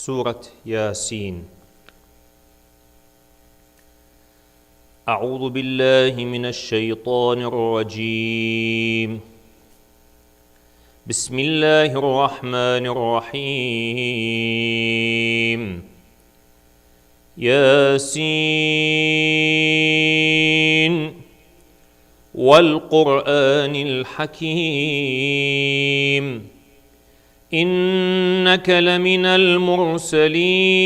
سورة ياسين. أعوذ بالله من الشيطان الرجيم. بسم الله الرحمن الرحيم. ياسين والقرآن الحكيم إنك لمن المرسلين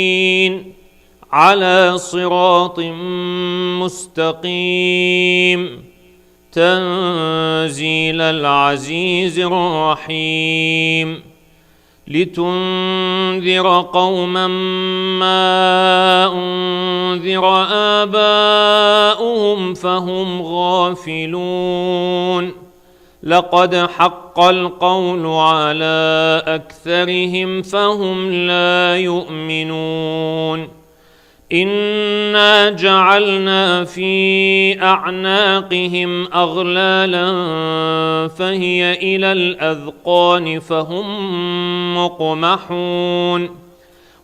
على صراط مستقيم تنزيل العزيز الرحيم لتنذر قوما ما أنذر آباؤهم فهم غافلون لقد حق القول على أكثرهم فهم لا يؤمنون إنا جعلنا في أعناقهم أغلالا فهي إلى الأذقان فهم مقمحون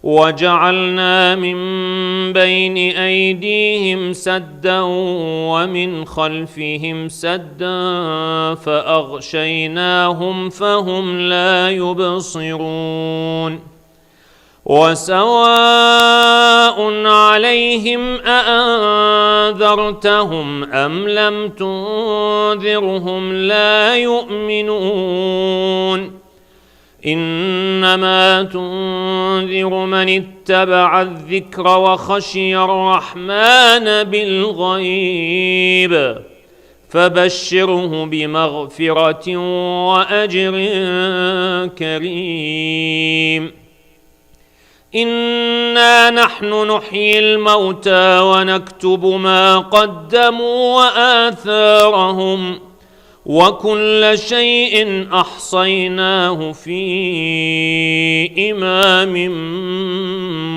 وجعلنا من بين أيديهم سدا ومن خلفهم سدا فأغشيناهم فهم لا يبصرون وسواء عليهم أأنذرتهم أم لم تنذرهم لا يؤمنون إنما تنذر من اتبع الذكر وخشي الرحمن بالغيب فبشره بمغفرة وأجر كريم إنا نحن نحيي الموتى ونكتب ما قدموا وآثارهم وكل شيء أحصيناه في إمام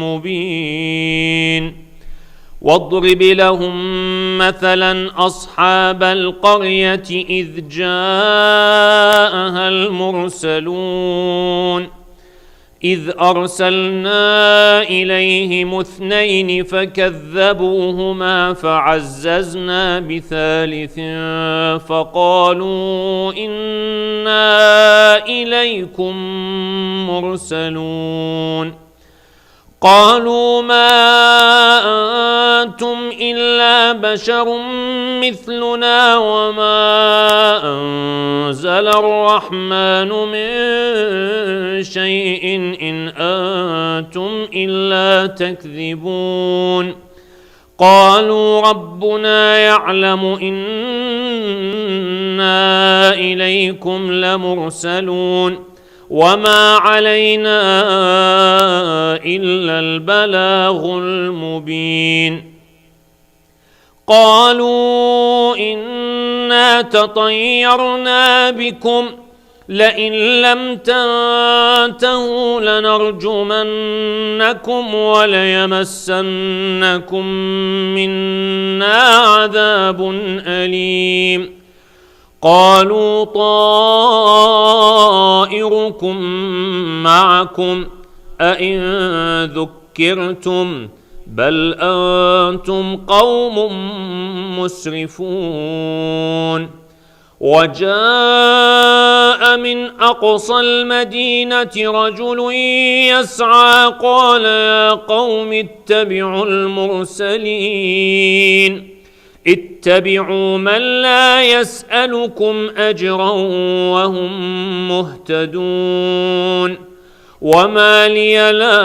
مبين واضرب لهم مثلا أصحاب القرية إذ جاءها المرسلون إذ أرسلنا إليهم اثنين فكذبوهما فعززنا بثالث فقالوا إنا إليكم مرسلون قالوا ما أنتم إلا بشر مثلنا وما أنزل الرحمن من شيء إن أنتم إلا تكذبون قالوا ربنا يعلم إنا إليكم لمرسلون وما علينا إلا البلاغ المبين قالوا إنا تطيرنا بكم لئن لم تنتهوا لنرجمنكم وليمسنكم منا عذاب أليم قالوا طائركم معكم أئن ذكرتم بل أنتم قوم مسرفون وجاء من أقصى المدينة رجل يسعى قال يا قوم اتبعوا المرسلين اتبعوا من لا يسألكم أجرا وهم مهتدون وما لي لا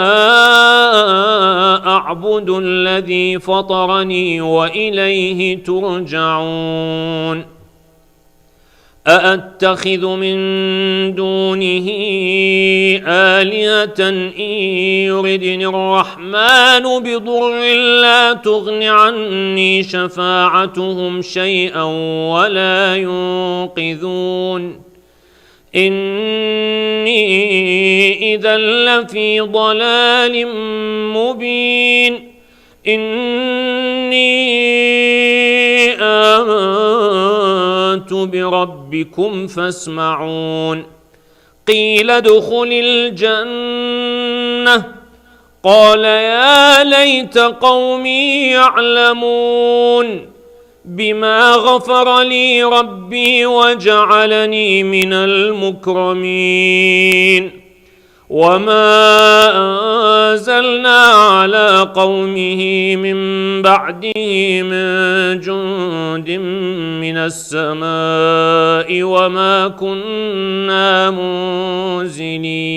أعبد الذي فطرني وإليه ترجعون أأتخذ من دونه آلهة إن يردني الرحمن بضر لا تغن عني شفاعتهم شيئا ولا ينقذون إني إذا لفي ضلال مبين إني آمنت بربكم فاسمعون قيل ادخل الجنة قال يا ليت قومي يعلمون بما غفر لي ربي وجعلني من المكرمين وما أنزلنا على قومه من بعده من جند من السماء وما كنا منزلين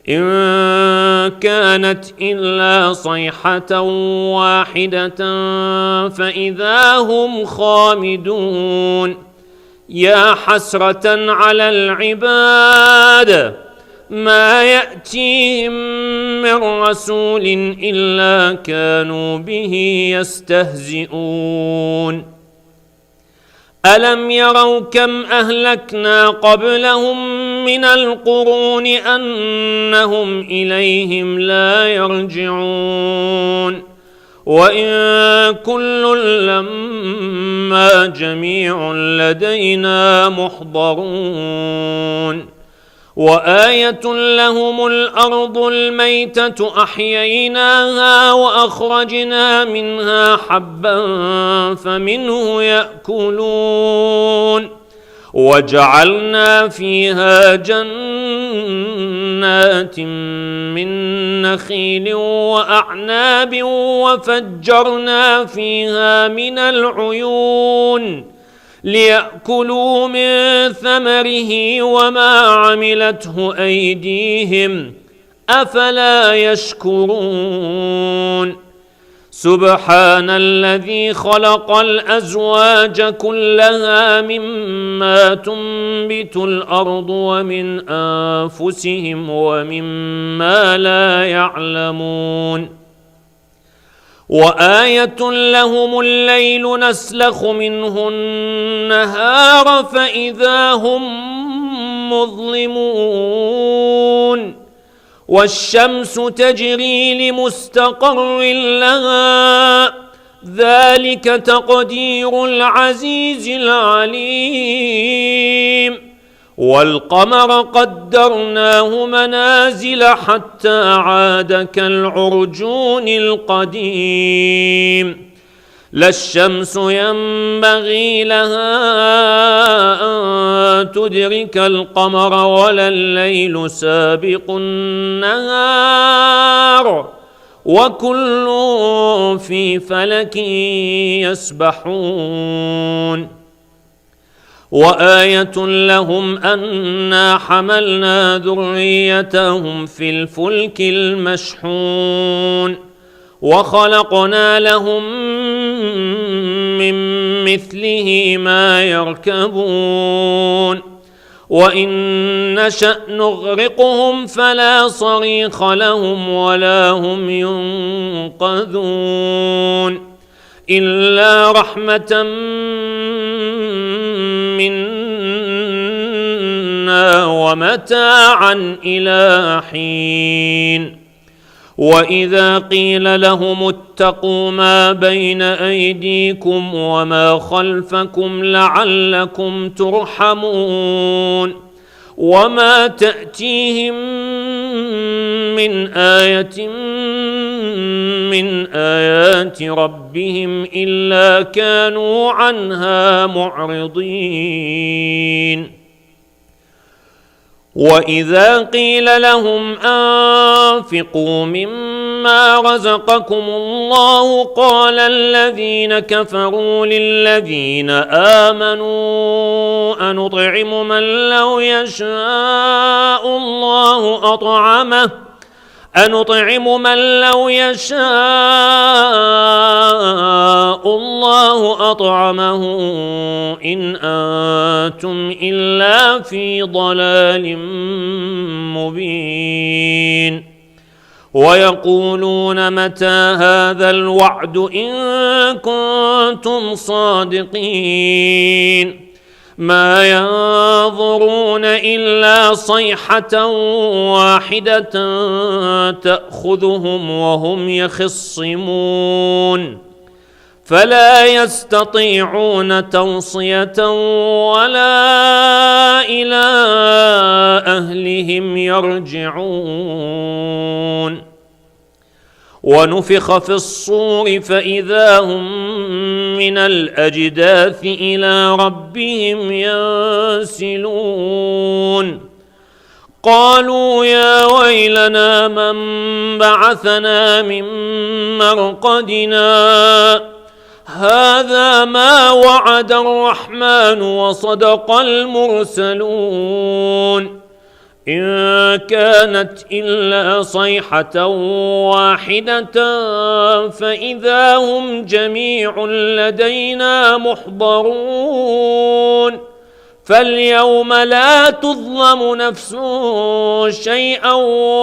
إن كانت إلا صيحة واحدة فإذا هم خامدون يا حسرة على العباد ما يأتيهم من رسول إلا كانوا به يستهزئون ألم يروا كم أهلكنا قبلهم من القرون أنهم إليهم لا يرجعون وإن كل لما جميع لدينا محضرون وآية لهم الأرض الميتة أحييناها وأخرجنا منها حبا فمنه يأكلون وجعلنا فيها جنات من نخيل وأعناب وفجرنا فيها من العيون ليأكلوا من ثمره وما عملته أيديهم أفلا يشكرون سبحان الذي خلق الأزواج كلها مما تنبت الأرض ومن أنفسهم ومما لا يعلمون وآية لهم الليل نسلخ منه النهار فإذا هم مظلمون والشمس تجري لمستقر لها ذلك تقدير العزيز العليم والقمر قدرناه منازل حتى عاد كالعرجون القديم لا الشمس ينبغي لها أن تدرك القمر ولا الليل سابق النهار وكل في فلك يسبحون وآية لهم أنا حملنا ذريتهم في الفلك المشحون وخلقنا لهم من مثله ما يركبون وإن نشأ نغرقهم فلا صريخ لهم ولا هم ينقذون إلا رحمة منا ومتاعا إلى حين وإذا قيل لهم اتقوا ما بين أيديكم وما خلفكم لعلكم ترحمون وما تأتيهم من آية من آيات ربهم إلا كانوا عنها معرضين وإذا قيل لهم أنفقوا مما رزقكم الله قال الذين كفروا للذين آمنوا أنطعم من لو يشاء الله أطعمه أنطعم من لو يشاء الله أطعمه إن أنتم إلا في ضلال مبين ويقولون متى هذا الوعد إن كنتم صادقين ما ينظرون إلا صيحة واحدة تأخذهم وهم يخصمون فلا يستطيعون توصية ولا إلى أهلهم يرجعون. ونفخ في الصور فإذا هم من الأجداث إلى ربهم ينسلون. قالوا يا ويلنا من بعثنا من مرقدنا هذا ما وعد الرحمن وصدق المرسلون إن كانت إلا صيحة واحدة فإذا هم جميع لدينا محضرون. فاليوم لا تظلم نفس شيئا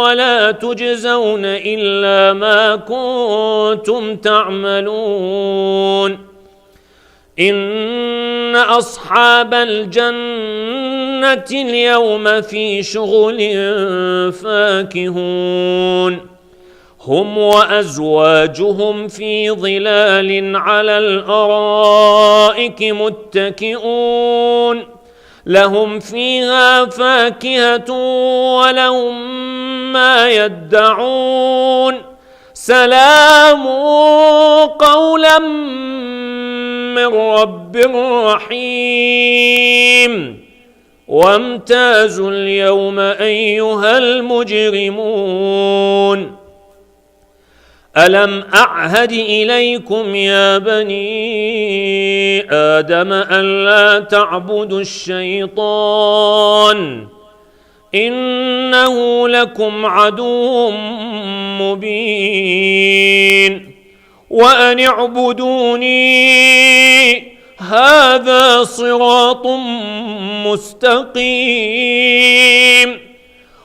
ولا تجزون إلا ما كنتم تعملون. إن أصحاب الجنة اليوم في شغل فاكهون هم وأزواجهم في ظلال على الأرائك متكئون لهم فيها فاكهة ولهم ما يدعون سلام قولا من رب رحيم. وامتازوا اليوم أيها المجرمون ألم أعهد إليكم يا بني آدم ألا تعبدوا الشيطان إنه لكم عدو مبين وأن اعبدوني هذا صراط مستقيم.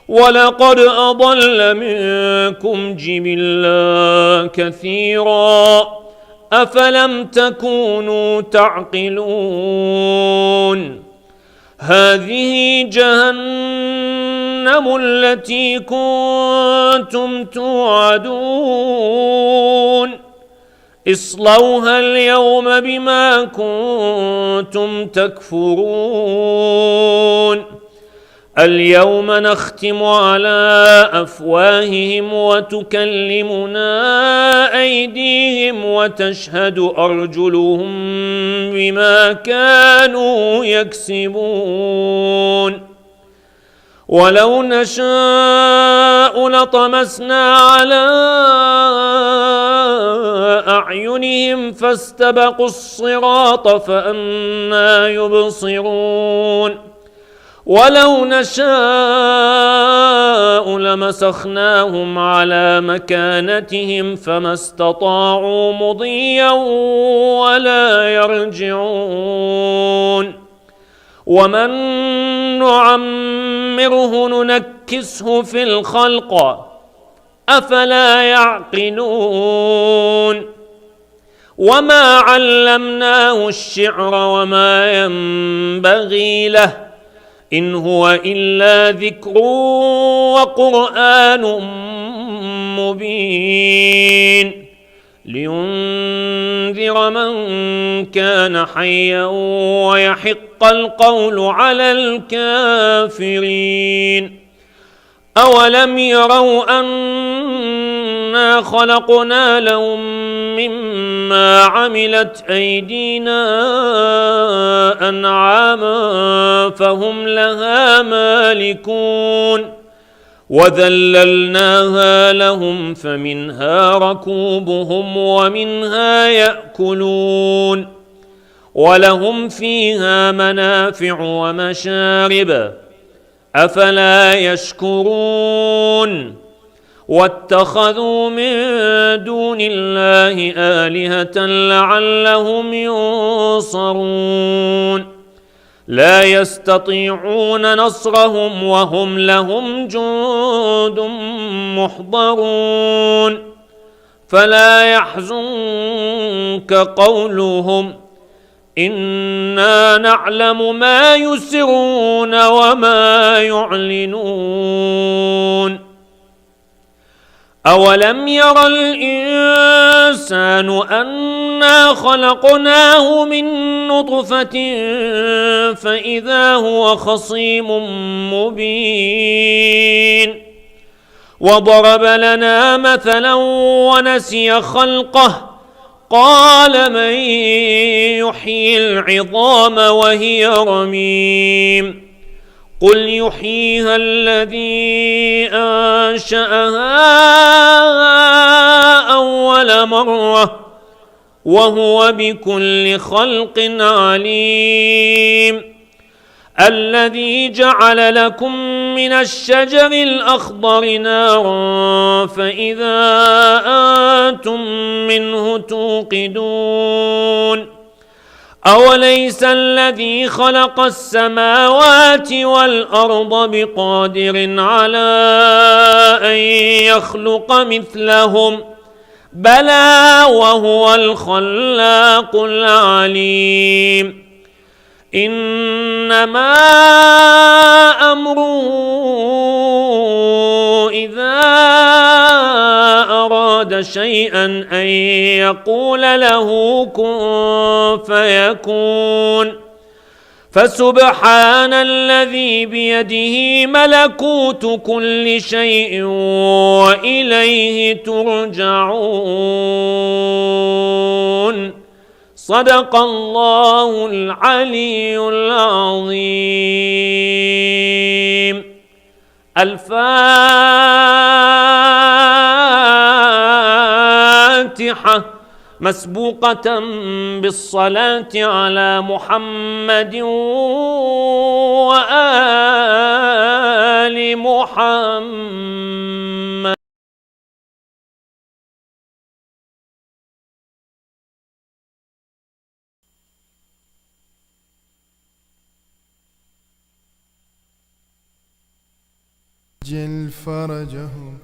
ولقد أضل منكم جبلا كثيرا أفلم تكونوا تعقلون. هذه جهنم التي كنتم توعدون اصلوها اليوم بما كنتم تكفرون. اليوم نختم على أفواههم وتكلمنا أيديهم وتشهد أرجلهم بما كانوا يكسبون. ولو نشاء لطمسنا على أعينهم فاستبقوا الصراط فأنى يبصرون. ولو نشاء لمسخناهم على مكانتهم فما استطاعوا مضيا ولا يرجعون. ومن نعمره ننكسه في الخلق أفلا يعقلون. وما علمناه الشعر وما ينبغي له إن هو إلا ذكر وقرآن مبين لينذر من كان حيا ويحق القول على الكافرين. أولم يروا أنا خلقنا لهم مما عملت أيدينا أنعاما فهم لها مالكون وذللناها لهم فمنها ركوبهم ومنها يأكلون ولهم فيها منافع ومشارب أفلا يشكرون. واتخذوا من دون الله آلهة لعلهم ينصرون لا يستطيعون نصرهم وهم لهم جند محضرون. فلا يحزنك قولهم إنا نعلم ما يسرون وما يعلنون. أولم ير الإنسان أنا خلقناه من نطفة فإذا هو خصيم مبين وضرب لنا مثلا ونسي خلقه قال من يحيي العظام وهي رميم قل يحييها الذي أنشأها أول مرة وهو بكل خلق عليم الذي جعل لكم من الشجر الأخضر نارا فإذا أنتم منه توقدون أوليس الذي خلق السماوات والأرض بقادر على أن يخلق مثلهم بلى وهو الخلاق العليم إنما أمره إذا أراد شيئا أن يقول له كن فيكون فسبحان الذي بيده ملكوت كل شيء وإليه ترجعون صدق الله العلي العظيم. الفاتحة مسبوقة بالصلاة على محمد وآل محمد. عجل فرجهم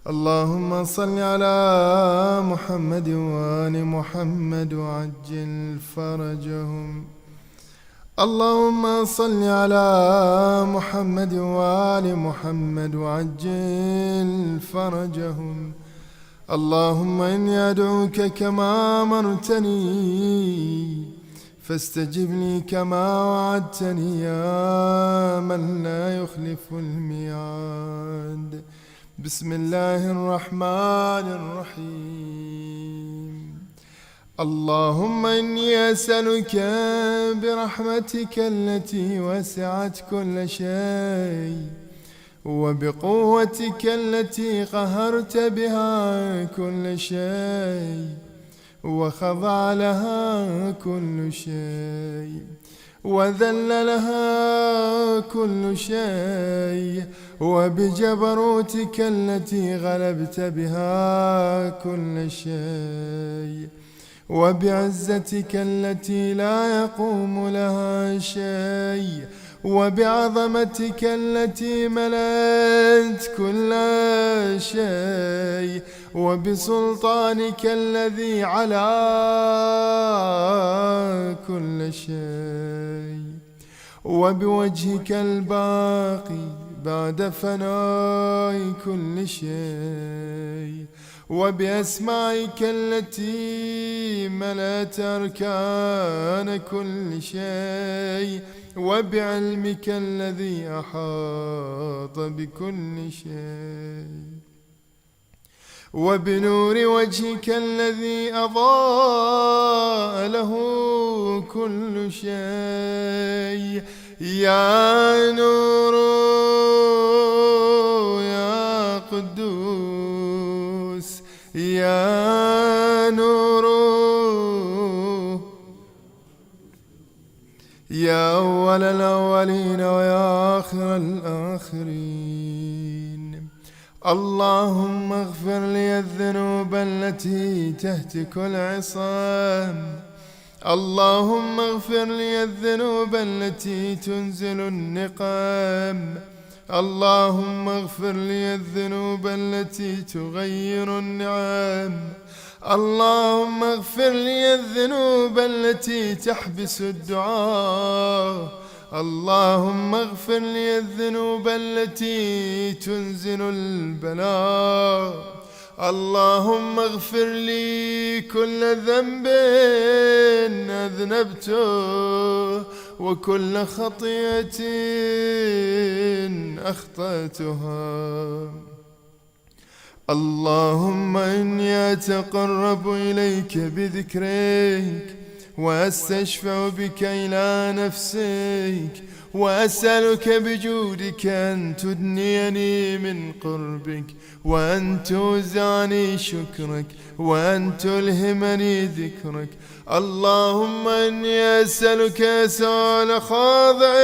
اللهم صل على محمد وآل محمد وعجل فرجهم اللهم صل على محمد وآل محمد وعجل فرجهم اللهم إني أدعوك كما أمرتني فاستجب لي كما وعدتني يا من لا يخلف الميعاد. بسم الله الرحمن الرحيم. اللهم إني أسألك برحمتك التي وسعت كل شيء وبقوتك التي قهرت بها كل شيء وخضع لها كل شيء وذل لها كل شيء وبجبروتك التي غلبت بها كل شيء وبعزتك التي لا يقوم لها شيء وبعظمتك التي ملأت كل شيء وبسلطانك الذي على كل شيء وبوجهك الباقي بعد فناء كل شيء وبأسمائك التي ملأت أركان كل شيء وبعلمك الذي أحاط بكل شيء وبنور وجهك الذي أضاء له كل شيء يا نور يا قدوس يا نور يا أول الأولين ويا آخر الآخرين. اللهم اغفر لي الذنوب التي تهتك العصام اللهم اغفر لي الذنوب التي تنزل النقام اللهم اغفر لي الذنوب التي تغير النعم اللهم اغفر لي الذنوب التي تحبس الدعاء اللهم اغفر لي الذنوب التي تنزل البلاء. اللهم اغفر لي كل ذنب أذنبته وكل خطيئة أخطأتها. اللهم إني أتقرب إليك بذكرك وأستشفع بك إلى نفسك وأسألك بجودك أن تدنيني من قربك وأن توزعني شكرك وأن تلهمني ذكرك. اللهم إني أسألك سؤال خاضع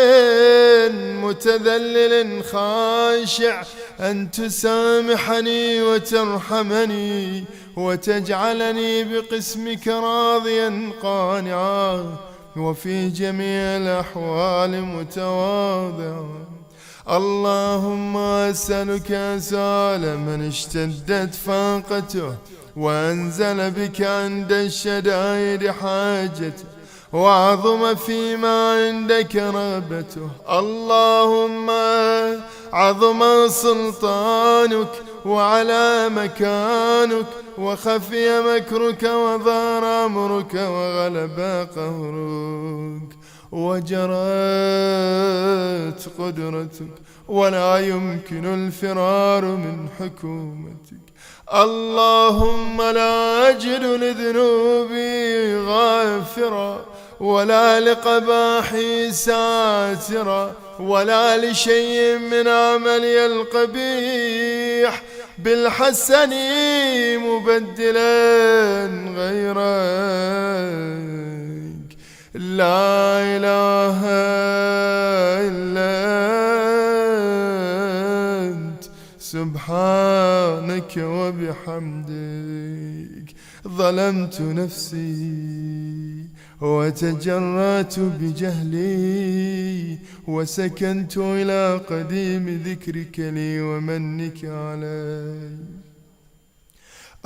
متذلل خاشع أن تسامحني وترحمني وتجعلني بقسمك راضيا قانعا وفي جميع الأحوال متواضعا. اللهم أسألك سؤال من اشتدت فاقته وأنزل بك عند الشدائد حاجته وعظم فيما عندك رغبته. اللهم عظم سلطانك وعلى مكانك وخفي مكرك وظهر أمرك وغلب قهرك وجرت قدرتك ولا يمكن الفرار من حكومتك. اللهم لا أجد لذنوبي غافرا ولا لقباحي ساترا ولا لشيء من عملي القبيح بالحسن مبدلا غيرك. لا إله إلا أنت سبحانك وبحمدك. ظلمت نفسي وتجرأت بجهلي وسكنت إلى قديم ذكرك لي ومنك علي.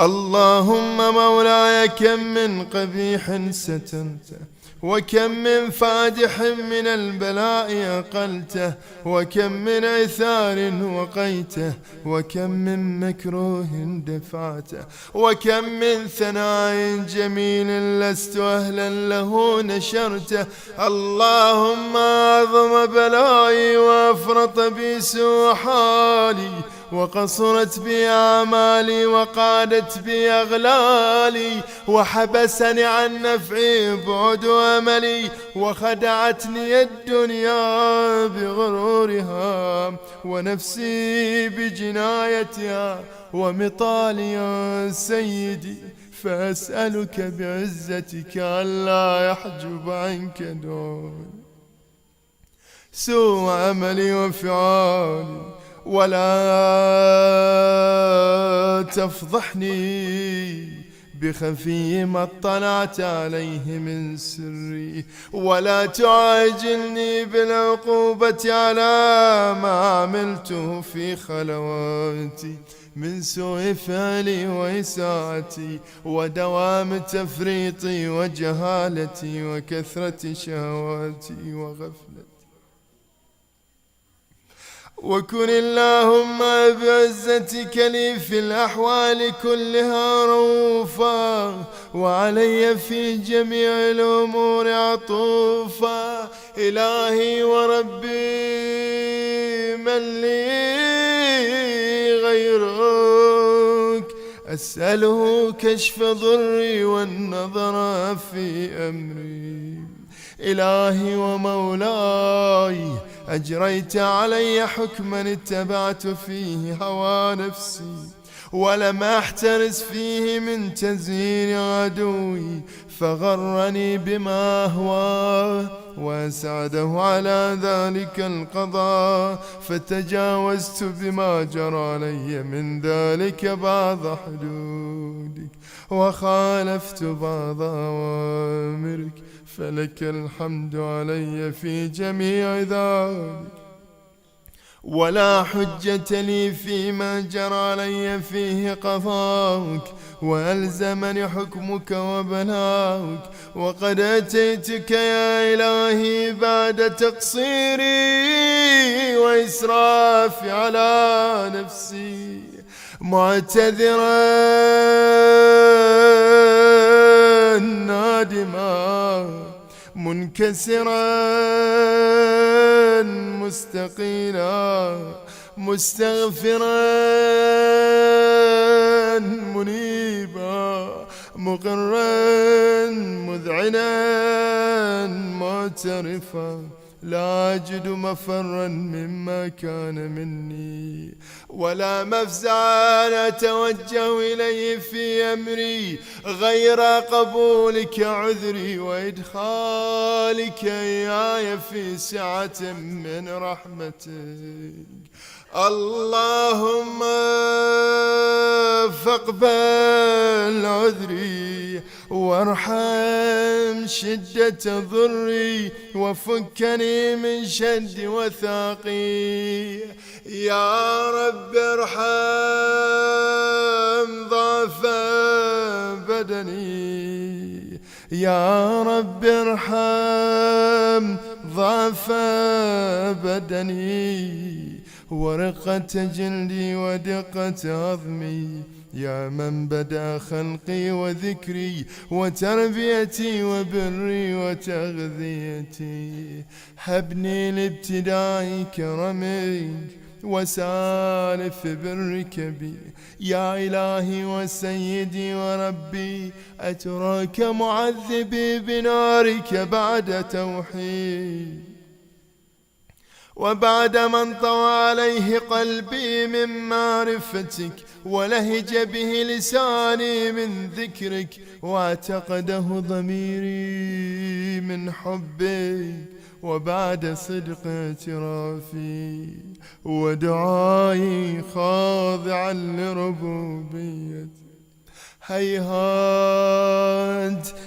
اللهم مولاي كم من قبيح سترته وكم من فادح من البلاء أقلته وكم من عثار وقيته وكم من مكروه دفعته وكم من ثناء جميل لست أهلا له نشرته. اللهم أعظم بلائي وأفرط بي سوء حالي وقصرت بي آمالي وقادت بي أغلالي وحبسني عن نفعي بعد أملي وخدعتني الدنيا بغرورها ونفسي بجنايتها ومطالي سيدي. فأسألك بعزتك ألا يحجب عنك دون سوء عملي وفعالي ولا تفضحني بخفي ما اطلعت عليه من سري ولا تعاجلني بالعقوبة على ما عملته في خلواتي من سوء فعلي وإساءتي ودوام تفريطي وجهالتي وكثرة شهواتي وغفلتي. وكن اللهم بعزتك لي في الأحوال كلها رؤوفا وعلي في جميع الأمور عطوفا. إلهي وربي من لي غيرك أسأله كشف ضري والنظر في أمري. إلهي ومولاي أجريت علي حكما اتبعت فيه هوى نفسي ولم أحترس فيه من تزيين عدوي فغرني بما أهواه وأسعده على ذلك القضاء فتجاوزت بما جرى علي من ذلك بعض حدودك وخالفت بعض أوامرك فلك الحمد علي في جميع ذلك. ولا حجة لي فيما جرى علي فيه قضاؤك، وألزمني حكمك وبلاؤك. وقد أتيتك يا إلهي بعد تقصيري وإسرافي على نفسي، معتذرا نادما منكسرا مستقيلا مستغفرا منيبا مقرا مذعنا معترفا، لا أجد مفرا مما كان مني ولا مفزعا أتوجه إليه في أمري غير قبولك عذري وإدخالك إياي في سعة من رحمتك. اللهم فاقبل عذري وارحم شدة ضري وفكني من شد وثاقي. يا رب ارحم ضعف بدني، يا رب ارحم ضعف بدني ورقة جلدي ودقة عظمي. يا من بدأ خلقي وذكري وتربيتي وبري وتغذيتي، هبني لابتداء كرمك وسالف برك بي. يا إلهي وسيدي وربي، أتراك معذبي بنارك بعد توحيد، وبعد من طوى عليه قلبي من معرفتك ولهج به لساني من ذكرك واعتقده ضميري من حبك، وبعد صدق اعترافي ودعائي خاضعا لربوبيتك. هيهات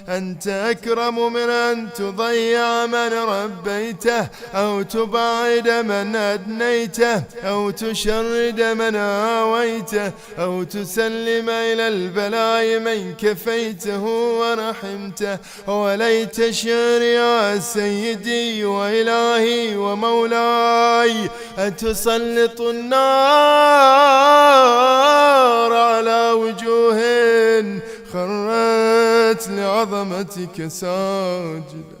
أنت أكرم من أن تضيع من ربيته أو تبعد من أدنيته أو تشرد من آويته أو تسلم إلى البلاء من كفيته ورحمته. وليت شعري يا سيدي وإلهي ومولاي أتسلط النار على وجوه خرت لعظمتك ساجدة،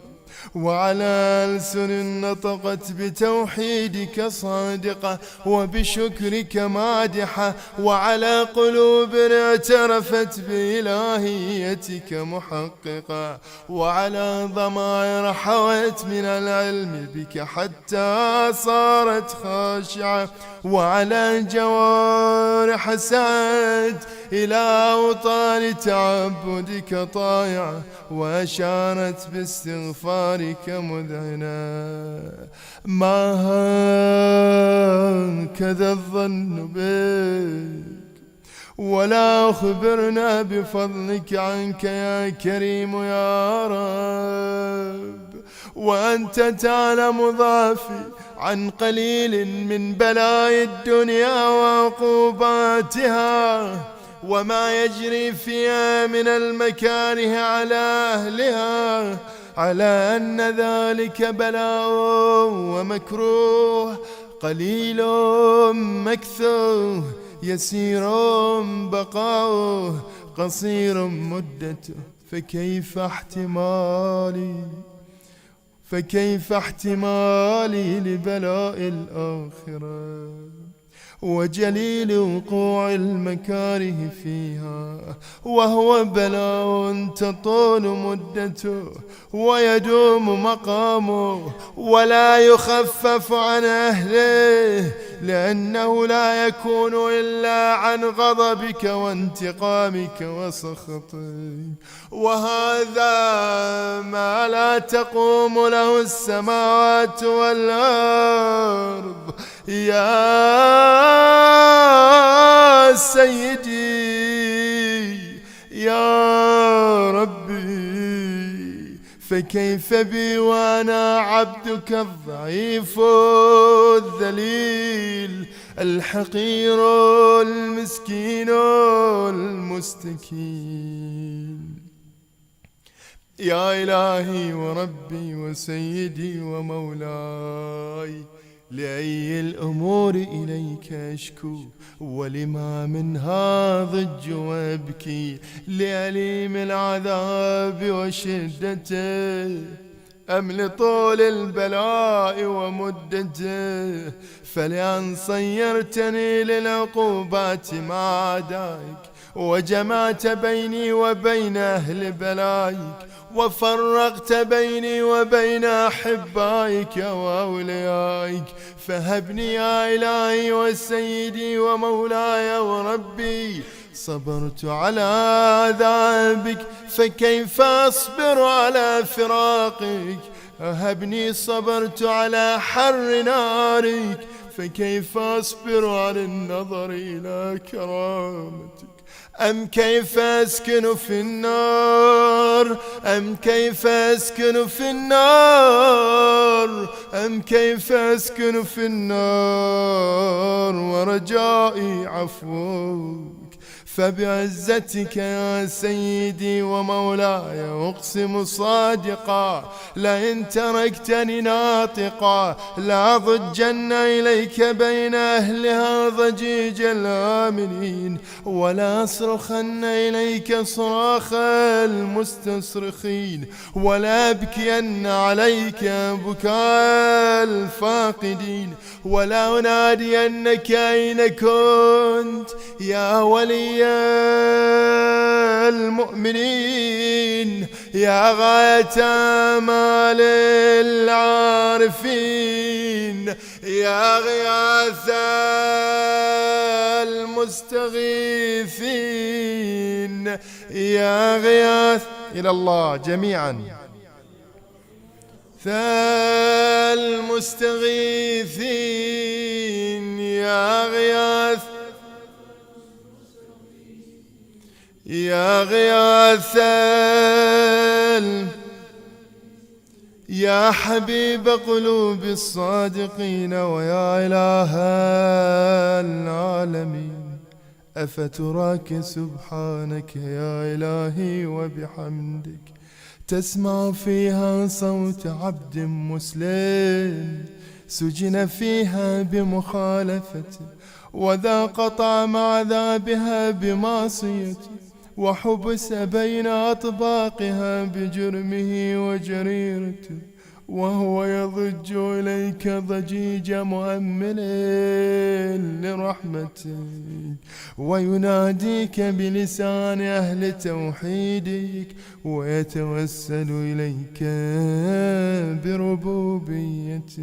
وعلى ألسن نطقت بتوحيدك صادقة وبشكرك مادحة، وعلى قلوب اعترفت بإلهيتك محققة، وعلى ضمائر حوت من العلم بك حتى صارت خاشعة، وعلى جوارح سعت إلى أوطان تعبدك طائعة وأشارت باستغفارك مذعنة. ما هكذا الظن بك ولا أخبرنا بفضلك عنك يا كريم يا رب، وأنت تعلم ضعفي عن قليل من بلاء الدنيا وعقوباتها وما يجري فيها من المكاره على أهلها، على أن ذلك بلاء ومكروه قليل مكثوه يسير بقاؤه قصير مدته. فكيف احتمالي لبلاء الآخرة وجليل وقوع المكاره فيها، وهو بلاء تطول مدته ويدوم مقامه ولا يخفف عن أهله، لأنه لا يكون إلا عن غضبك وانتقامك وسخطك. وهذا ما لا تقوم له السماوات والأرض يا سيدي يا ربي. فكيف بي وأنا عبدك الضعيف الذليل الحقير المسكين المستكين. يا إلهي وربي وسيدي ومولاي، لأي الأمور إليك أشكو، ولما منها ضج وأبكي، لأليم العذاب وشدته أم لطول البلاء ومدته؟ فلأن صيرتني للعقوبات مع أعدائك، وجمعت بيني وبين أهل بلايك، وفرقت بيني وبين أحبائك وأوليائك، فهبني يا إلهي وسيدي ومولاي وربي. صبرت على عذابك فكيف أصبر على فراقك؟ هبني صبرت على حر نارك فكيف أصبر على النظر إلى كرامتك؟ أم كيف أسكن في النار؟ أم كيف أسكن في النار؟ أم كيف أسكن في النار ورجائي عفوك؟ فبعزتك يا سيدي ومولاي أقسم صادقا، لئن تركتني ناطقا لأضجن إليك بين أهلها ضجيج الآمنين، ولا أصرخن إليك صراخ المستصرخين، ولا أبكين عليك بكاء الفاقدين، ولا أنادينك أين كنت يا ولي المؤمنين، يا غاية آمال العارفين، يا غياث المستغيثين، يا غياث. إلى الله جميعا. المستغيثين، يا غياث، يا غياث، يا حبيب قلوب الصادقين، ويا إله العالمين. أفتراك سبحانك يا إلهي وبحمدك تسمع فيها صوت عبد مسلم سجن فيها بمخالفته، وذاق طعم عذابها بمعصيته، وحبس بين أطباقها بجرمه وجريرته، وهو يضج إليك ضجيج مؤمل لرحمتك، ويناديك بلسان أهل توحيدك، ويتوسل إليك بربوبيتك.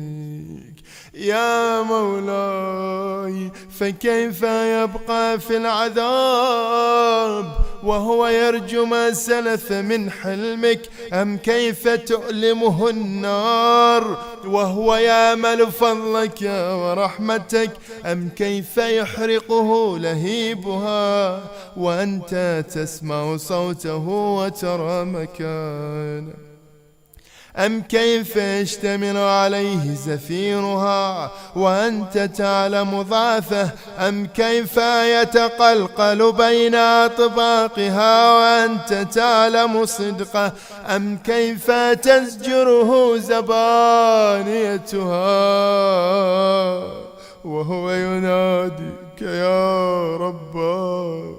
يا مولاي، فكيف يبقى في العذاب وهو يرجو ما سلف من حلمك؟ أم كيف تؤلمه النار وهو يأمل فضلك ورحمتك؟ أم كيف يحرقه لهيبها وأنت تسمع صوته وترى مكانه؟ أم كيف يشتمل عليه زفيرها وأنت تعلم ضعفه؟ أم كيف يتقلقل بين أطباقها وأنت تعلم صدقه؟ أم كيف تزجره زبانيتها وهو يناديك يا رباه؟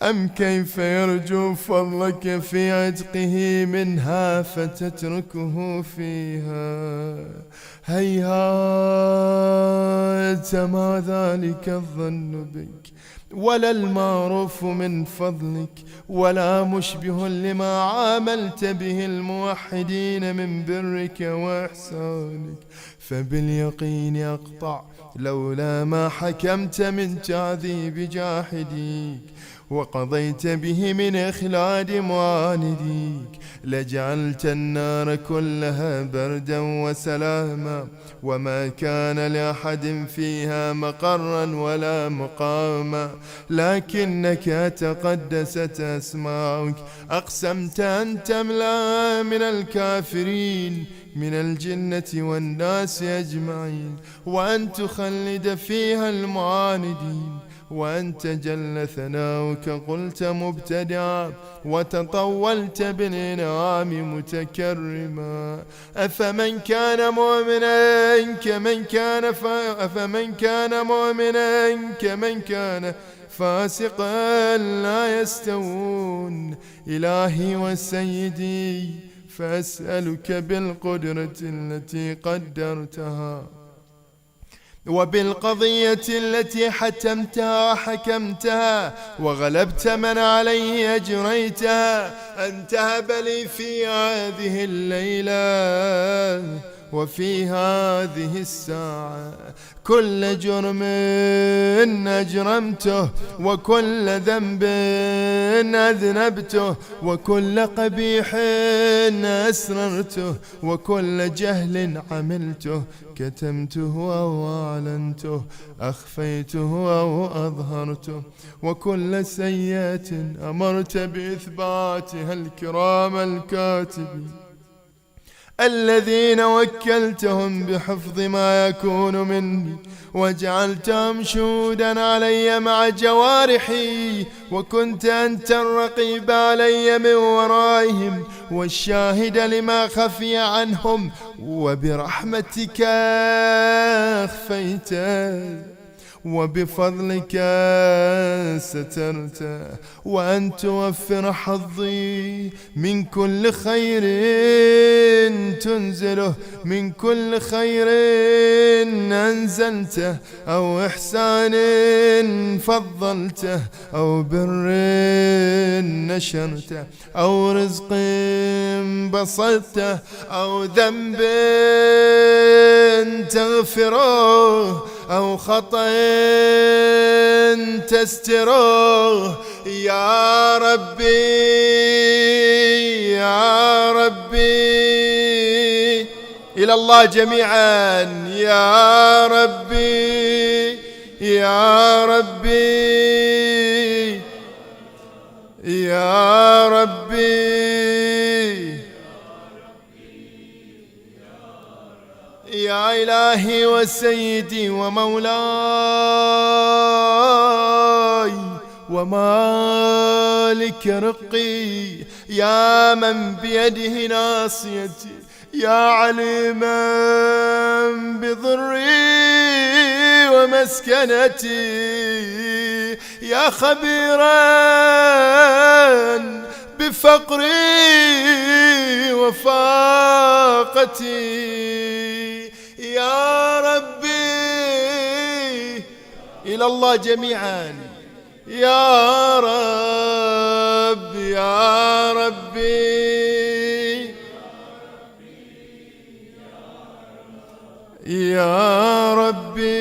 أم كيف يرجو فضلك في عتقه منها فتتركه فيها؟ هيهات ما ذلك الظن بك، ولا المعروف من فضلك، ولا مشبه لما عاملت به الموحدين من برك وإحسانك. فباليقين أقطع لولا ما حكمت من تعذيب جاحديك، وقضيت به من إخلاد معانديك لجعلت النار كلها بردا وسلاما، وما كان لأحد فيها مقرا ولا مقاما، لكنك تقدست أسماؤك أقسمت أن تملأ من الكافرين من الجنة والناس أجمعين، وأن تخلد فيها المعاندين، وأنت جل ثناؤك قلت مبتدعا وتطولت بالإنعام متكرما. أفمن كان مؤمنا كمن كان فاسقا لا يستوون. إلهي وسيدي فأسألك بالقدرة التي قدرتها وبالقضية التي حكمتها وغلبت من عليه أجريتها أن تهب لي في هذه الليلة وفي هذه الساعة كل جرم أجرمته، وكل ذنب أذنبته، وكل قبيح أسررته، وكل جهل عملته كتمته أو أعلنته، أخفيته أو أظهرته، وكل سيئة أمرت بإثباتها الكرام الكاتبين الذين وكلتهم بحفظ ما يكون مني، وجعلتهم شهودا علي مع جوارحي، وكنت أنت الرقيب علي من ورائهم والشاهد لما خفي عنهم، وبرحمتك أخفيت وبفضلك سترت، وأن توفر حظي من كل خير تنزله، من كل خير أنزلته، أو إحسان فضلته، أو بر نشرته، أو رزق بسطته، أو ذنب تغفره، أو خطأ تستره. يا ربي يا ربي إلى الله جميعا، يا ربي يا ربي يا ربي يا إلهي وسيدي ومولاي ومالك رقي، يا من بيده ناصيتي، يا عليما بضري ومسكنتي، يا خبيرا بفقري وفاقتي، يا ربي إلى الله جميعا، يا رب يا ربي يا ربي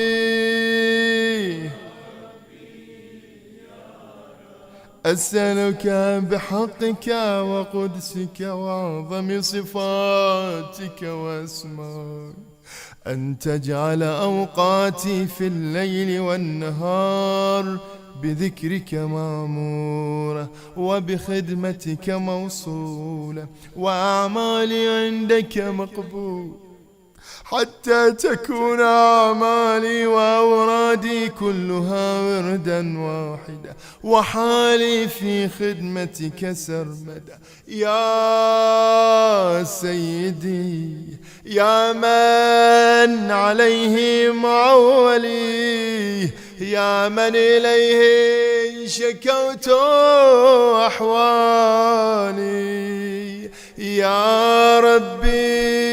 أسألك بحقك وقدسك وأعظم صفاتك وأسمائك أن تجعل أوقاتي في الليل والنهار بذكرك مأمورة، وبخدمتك موصولة، وأعمالي عندك مقبول، حتى تكون أعمالي وأورادي كلها وردا واحدة، وحالي في خدمتك سرمدا. يا سيدي يا من عليه معولي، يا من إليه شكوت أحوالي، يا ربي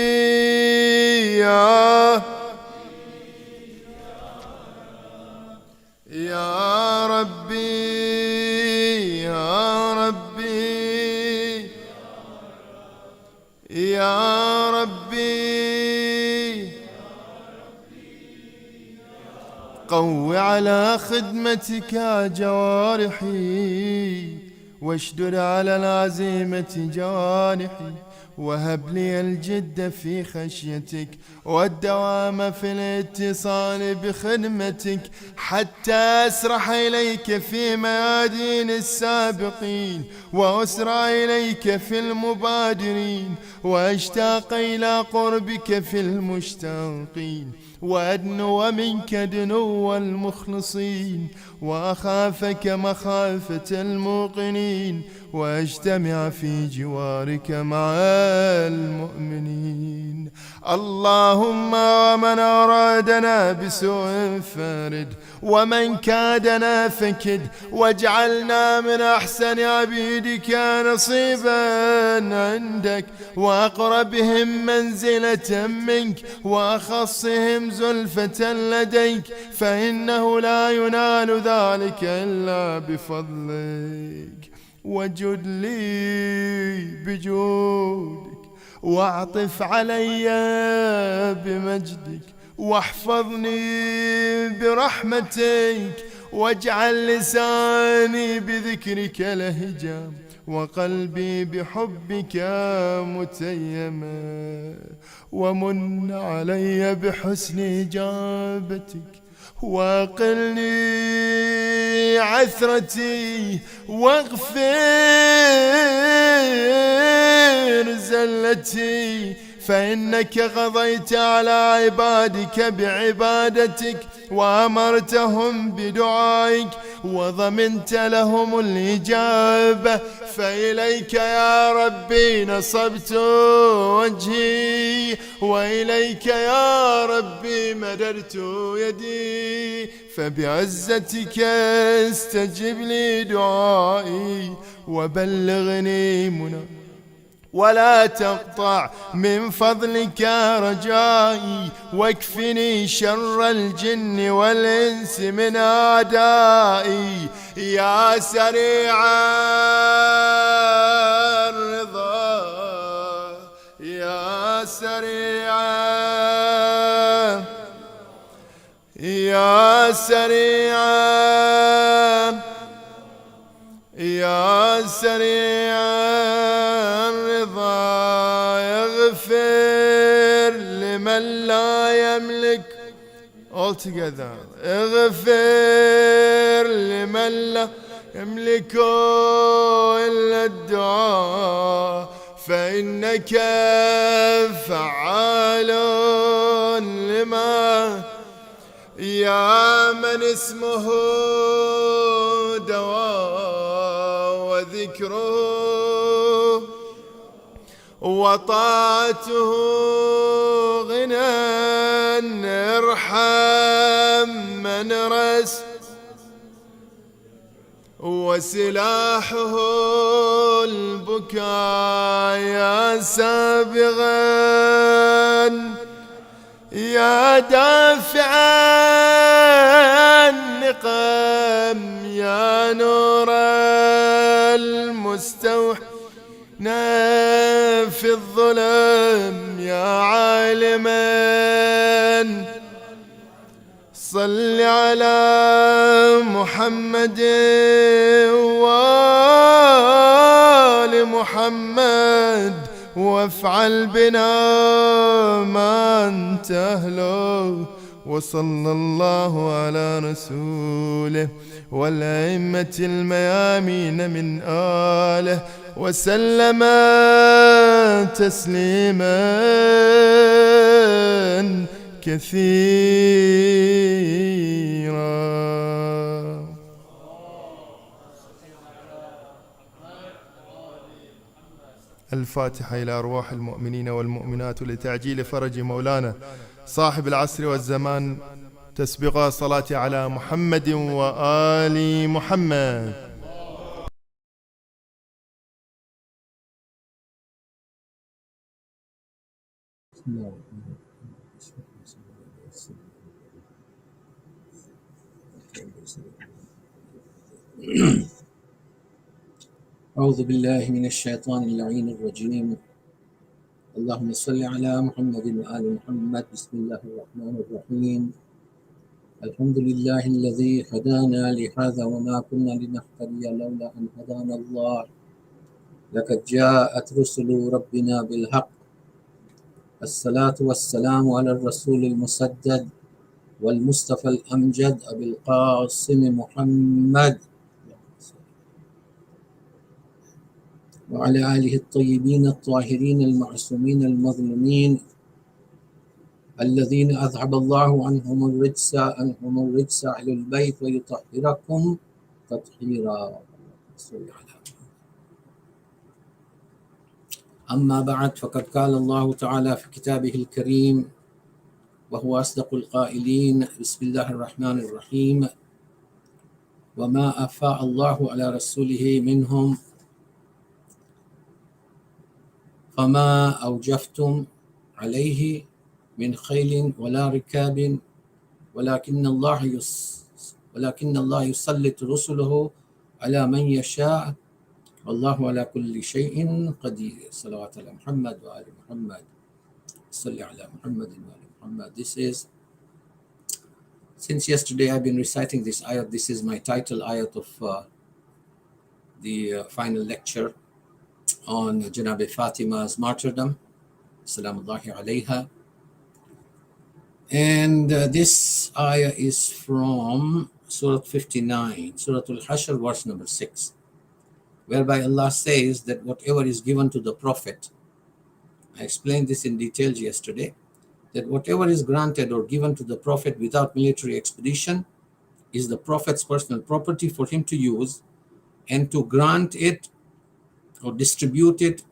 يا ربي يا ربي يا ربي قو على خدمتك جوارحي، واشدد على العزيمة جوانحي، وهب لي الجد في خشيتك والدوام في الاتصال بخدمتك، حتى أسرح إليك في ميادين السابقين، وأسرع إليك في المبادرين، وأشتاق إلى قربك في المشتاقين، وأدنو منك دنو المخلصين، وأخافك مخافة الموقنين، وأجتمع في جوارك مع المؤمنين. اللهم من أرادنا بسوء فارد، ومن كادنا فكد، واجعلنا من أحسن عبيدك نصيبا عندك، وأقربهم منزلة منك، وأخصهم زلفة لديك، فإنه لا ينال ذلك إلا بفضلك. وجد لي بجودك، واعطف علي بمجدك، واحفظني برحمتك، واجعل لساني بذكرك لهجا، وقلبي بحبك متيما، ومن علي بحسن إجابتك، واقلني عثرتي، واغفر زلتي، فإنك قضيت على عبادك بعبادتك، وأمرتهم بدعائك، وضمنت لهم الإجابة، فإليك يا ربي نصبت وجهي، وإليك يا ربي مددت يدي، فبعزتك استجب لي دعائي، وبلغني منى، ولا تقطع من فضلك رجائي، واكفني شر الجن والإنس من أعدائي، يا سريع الرضا، يا سريع، يا سريع، يا سريع الرضا، اغفر لمن لا يملك، all together، اغفر لمن لا يملك إلا الدعاء، فإنك فعال لما، يا من اسمه دواء، وذكره وطاعته غنى، ارحم من رس، وسلاحه البكاء، يا سابغا، يا دافع النقم، يا نور المستوحى في الظلم، يا عالما، صل على محمد وآل محمد، وافعل بنا ما انت أهله، وصلى الله على رسوله والأئمة الميامين من آله، وسلم تسليما كثيرا. الفاتحة إلى أرواح المؤمنين والمؤمنات لتعجيل فرج مولانا صاحب العصر والزمان، تسبق صلاة على محمد وآل محمد. أعوذ بالله من الشيطان اللعين الرجيم. اللهم صل على محمد وآل محمد. بسم الله الرحمن الرحيم. الحمد لله الذي هدانا لهذا وما كنا لنهتدي لولا أن هدانا الله لقد جاءت رسل ربنا بالحق الصلاة والسلام على الرسول المسدد والمصطفى الأمجد أبي القاسم محمد وعلى آله الطيبين الطاهرين المعصومين المظلومين الذين أذهب الله عنهم الرجس أهل البيت ويطهركم تطهيرا. أما بعد فقد قال الله تعالى في كتابه الكريم وهو أصدق القائلين بسم الله الرحمن الرحيم وما أفاء الله على رسوله منهم فما أوجفتم عليه من خيل ولا ركاب ولكن الله يسلط رسله على من يشاء والله على كل شيء قدير. صلوات على محمد وآل محمد صلى على محمد وآل محمد. This is, since yesterday I've been reciting this ayat. This is my title ayat of the final lecture on Sayyida Fatimah's martyrdom, Salamullahi alayha. And this ayah is from Surah 59, Surah Al-Hashr, verse number 6, whereby Allah says that whatever is given to the Prophet, I explained this in details yesterday, that whatever is granted or given to the Prophet without military expedition is the Prophet's personal property for him to use and to grant it or distribute it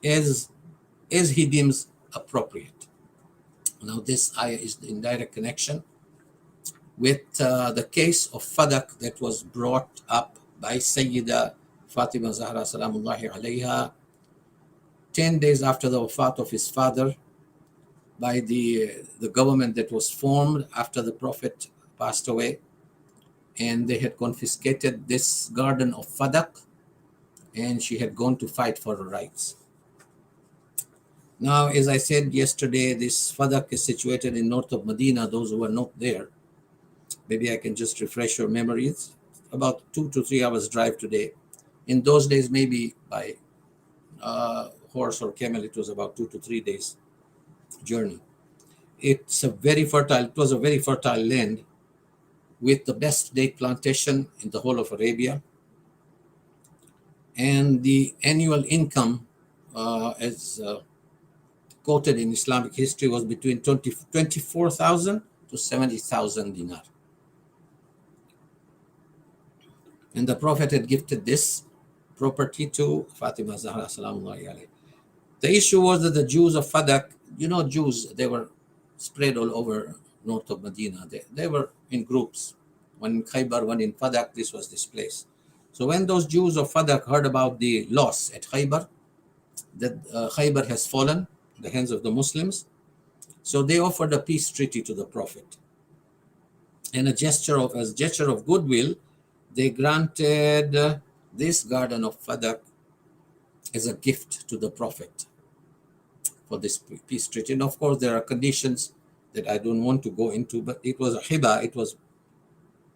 as he deems appropriate. Now this ayah is in direct connection with the case of Fadak that was brought up by Sayyida Fatimah Zahra Salamullahi alayha 10 days after the wafat of his father by the government that was formed after the Prophet passed away, and they had confiscated this garden of Fadak and she had gone to fight for her rights. Now, as I said yesterday, this Fadak is situated in north of Medina. Those who are not there, maybe I can just refresh your memories. About 2 to 3 hours drive today. In those days, maybe by horse or camel, it was about 2 to 3 days journey. It was a very fertile land with the best date plantation in the whole of Arabia. And the annual income, as quoted in Islamic history, was between 24,000 to 70,000 dinar. And the Prophet had gifted this property to Fatimah Zahra Salamullahi alayhi. The issue was that the Jews of Fadak, Jews, they were spread all over north of Medina. They were in groups. One in Khaybar, one in Fadak. This was this place. So when those Jews of Fadak heard about the loss at Khaybar, that Khaybar has fallen in the hands of the Muslims, so they offered a peace treaty to the Prophet. And as a gesture of goodwill, they granted this garden of Fadak as a gift to the Prophet for this peace treaty. And of course, there are conditions that I don't want to go into, but it was a hiba,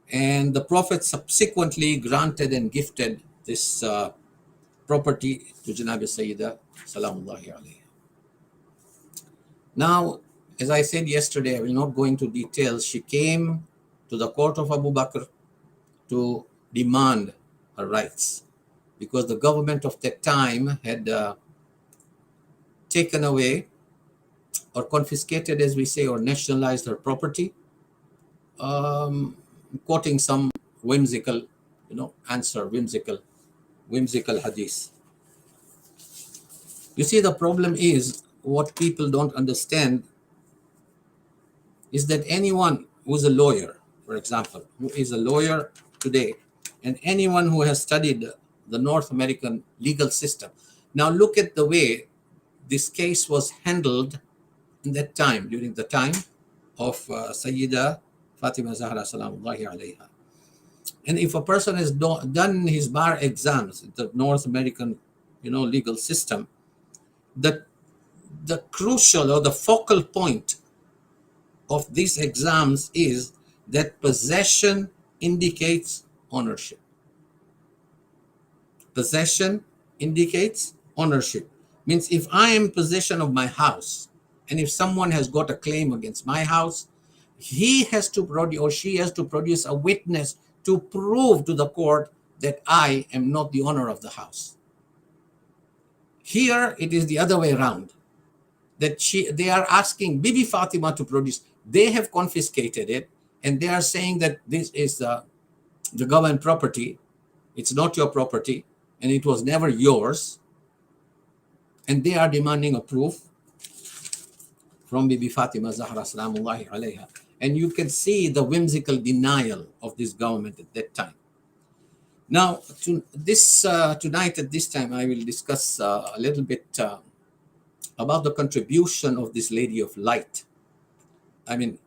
and the Prophet subsequently granted and gifted this property to Janabi Sayyida Salamullahi alayhi. Now, as I said yesterday, I will not go into details. She came to the court of Abu Bakr to demand her rights because the government of that time had taken away or confiscated, as we say, or nationalized her property, quoting some whimsical, answer, whimsical hadith. You see, the problem is, what people don't understand is that anyone who's a lawyer, for example, who is a lawyer today, and anyone who has studied the North American legal system, now look at the way this case was handled in that time, during the time of Sayyida Fatimah Zahra Salamullahi alayha. And if a person has done his bar exams in the North American, legal system, the crucial or the focal point of these exams is that possession indicates ownership. Possession indicates ownership. Means if I am in possession of my house, and if someone has got a claim against my house, he has to produce, or she has to produce a witness to prove to the court that I am not the owner of the house. Here it is the other way around, that they are asking Bibi Fatima to produce. They have confiscated it, and they are saying that this is the government property. It's not your property, and it was never yours. And they are demanding a proof from Bibi Fatima Zahra Salamullahi alayha. And you can see the whimsical denial of this government at that time. Now, tonight at this time, I will discuss a little bit about the contribution of this Lady of Light. I mean,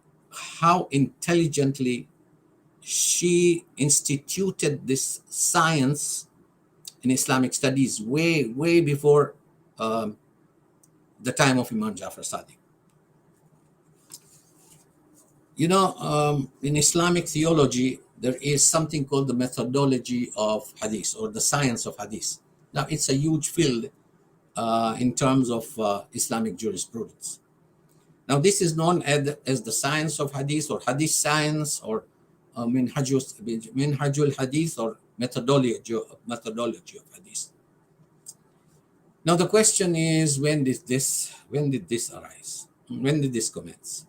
how intelligently she instituted this science in Islamic studies way before the time of Imam Jafar Sadiq. You know, in Islamic theology, there is something called the methodology of hadith, or the science of hadith. Now, it's a huge field in terms of Islamic jurisprudence. Now, this is known as the science of hadith, or hadith science, or minhajul hadith, or methodology of hadith. Now, the question is, when did this arise? When did this commence?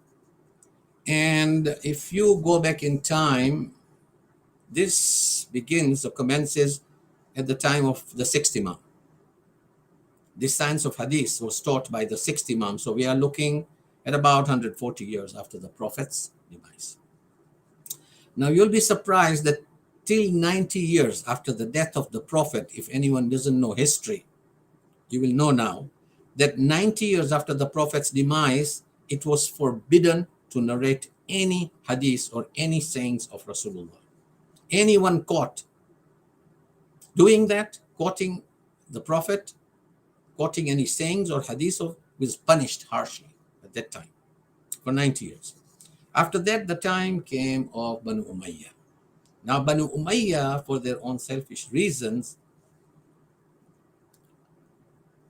And if you go back in time, this begins or commences at the time of the sixth Imam. This science of hadith was taught by the sixth Imam. So we are looking at about 140 years after the Prophet's demise. Now you'll be surprised that till 90 years after the death of the Prophet, if anyone doesn't know history, you will know now that 90 years after the Prophet's demise, it was forbidden to narrate any hadith or any sayings of Rasulullah. Anyone caught doing that, quoting the Prophet, quoting any sayings or hadith was punished harshly at that time for 90 years. After that, the time came of Banu Umayyah. Now, Banu Umayyah, for their own selfish reasons,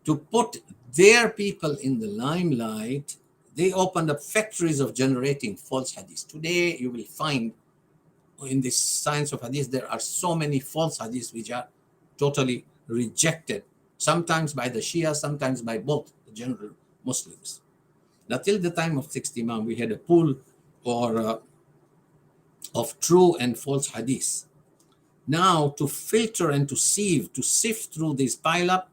to put their people in the limelight, they opened up factories of generating false hadith. Today, you will find in this science of hadith, there are so many false hadiths which are totally rejected, sometimes by the Shia, sometimes by both the general Muslims. Now, till the time of sixth Imam, we had a pool of true and false hadith. Now, to filter and to sift through this pile-up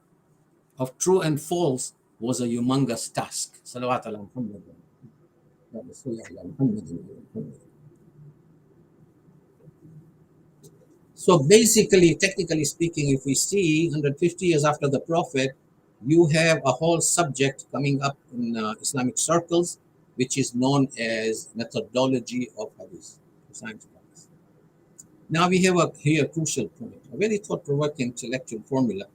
of true and false was a humongous task. Salawat ala Muhammad. So basically, technically speaking, if we see 150 years after the Prophet, you have a whole subject coming up in Islamic circles, which is known as methodology of hadith, science of hadith. Now we have here a crucial point, a very thought-provoking intellectual formula,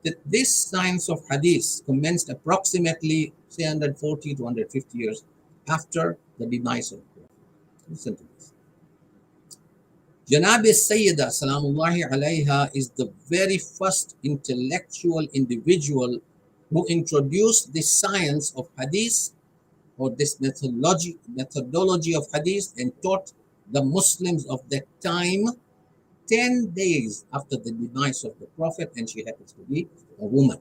that this science of hadith commenced approximately 340 to 150 years after the demise of the Prophet. Listen to this. Janab Sayyida Salamullahi alayha is the very first intellectual individual who introduced the science of hadith, or this methodology of hadith, and taught the Muslims of that time 10 days after the demise of the Prophet, and she happens to be a woman.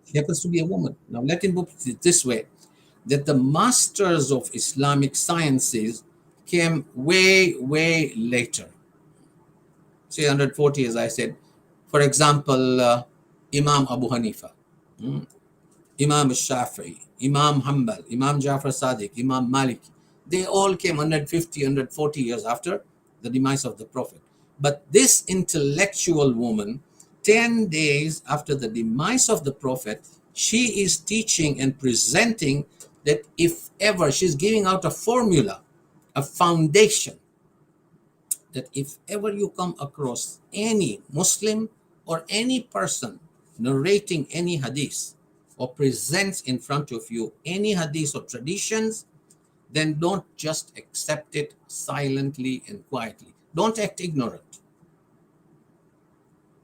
She happens to be a woman. Now let him put it this way, that the masters of Islamic sciences came way later. 340, as I said. For example, Imam Abu Hanifa, Imam Shafi'i, Imam Hanbal, Imam Jafar Sadiq, Imam Malik. They all came 150, 140 years after the demise of the Prophet. But this intellectual woman, 10 days after the demise of the Prophet, she is teaching and presenting that if ever, she's giving out a formula, a foundation, that if ever you come across any Muslim or any person narrating any hadith or presents in front of you any hadith or traditions, then don't just accept it silently and quietly. Don't act ignorant.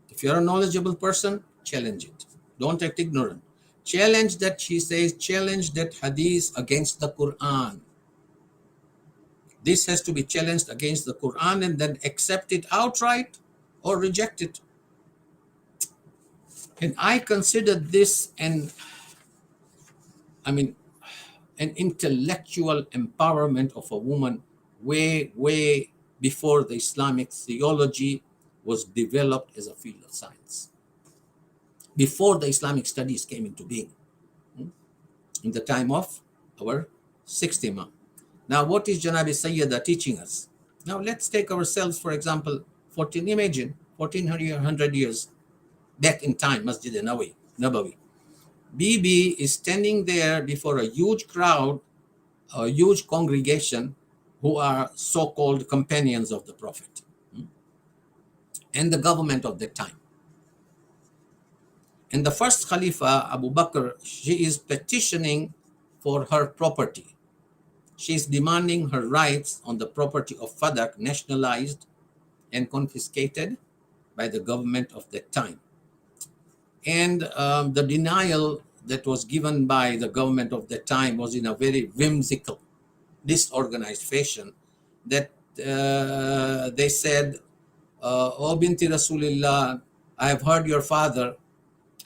If you're a knowledgeable person, challenge it. Don't act ignorant. Challenge that, she says, challenge that hadith against the Quran. This has to be challenged against the Quran, and then accept it outright or reject it. And I consider this an intellectual empowerment of a woman way before the Islamic theology was developed as a field of science. Before the Islamic studies came into being, in the time of our sixth Imam. Now, what is Janabi Sayyida teaching us? Now, let's take ourselves, for example, 1400 years back in time, Masjid Nabawi. Bibi is standing there before a huge crowd, a huge congregation who are so-called companions of the Prophet and the government of that time. And the first Khalifa, Abu Bakr, she is petitioning for her property. She is demanding her rights on the property of Fadak nationalized and confiscated by the government of that time. And the denial that was given by the government of that time was in a very whimsical, disorganized fashion, that they said, "O binti Rasulillah, I have heard your father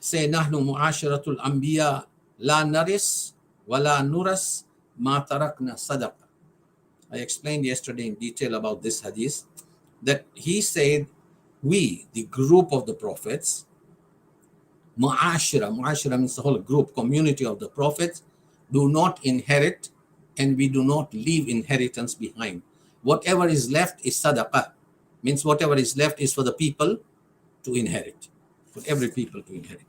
say, Nahnu mu'asharatul anbiya la naris wa la nuras ma tarakna sadaqa." I explained yesterday in detail about this hadith, that he said, we, the group of the prophets, mu'ashara means the whole group, community of the prophets, do not inherit, and we do not leave inheritance behind. Whatever is left is sadaqah, means whatever is left is for the people to inherit, for every people to inherit.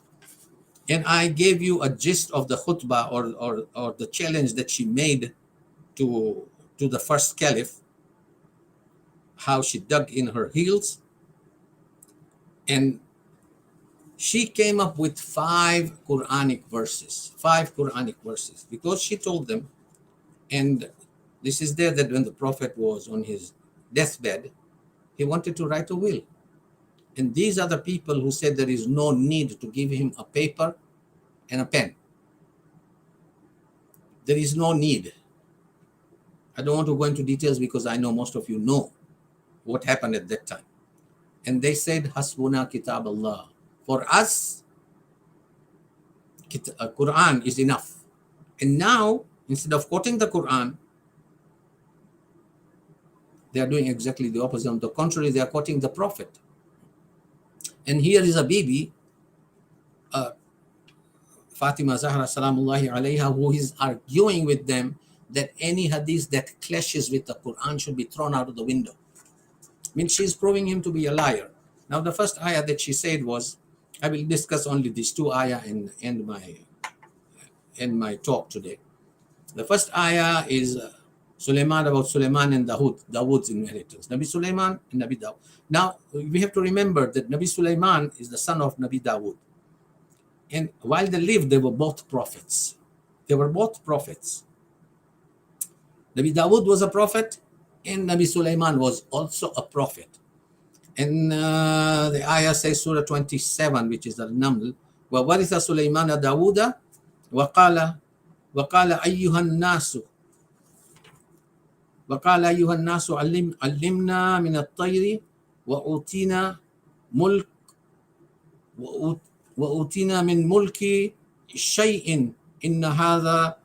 And I gave you a gist of the khutbah or the challenge that she made to the first caliph, how she dug in her heels. And she came up with 5 Quranic verses, because she told them, and this is there, that when the Prophet was on his deathbed, he wanted to write a will. And these are the people who said there is no need to give him a paper and a pen. There is no need. I don't want to go into details because I know most of you know what happened at that time. And they said, Hasbuna kitab Allah. For us, Quran is enough. And now, instead of quoting the Quran, they are doing exactly the opposite. On the contrary, they are quoting the Prophet. And here is a baby, Fatima Zahra Salamullahi alayha, who is arguing with them that any hadith that clashes with the Quran should be thrown out of the window. I mean, she's proving him to be a liar. Now, the first ayah that she said was, I will discuss only these 2 ayah and end my talk today. The first ayah is Sulaiman, about Sulaiman and Dawood's inheritance. Nabi Sulaiman and Nabi Dawood. Now, we have to remember that Nabi Sulaiman is the son of Nabi Dawood. And while they lived, they were both prophets. Nabi Dawood was a prophet, and Nabi Sulaiman was also a prophet. And the ayah says, Surah 27, which is Al-Naml, وَوَرِثَ سُلَيْمَانَ دَاوُودَ وَقَالَ أَيُّهَا النَّاسُ عَلِّمْنَا مِنَ الطَّيْرِ وَأُوتِينَا مِنْ مُلْكِ شَيْءٍ إِنَّ هَذَا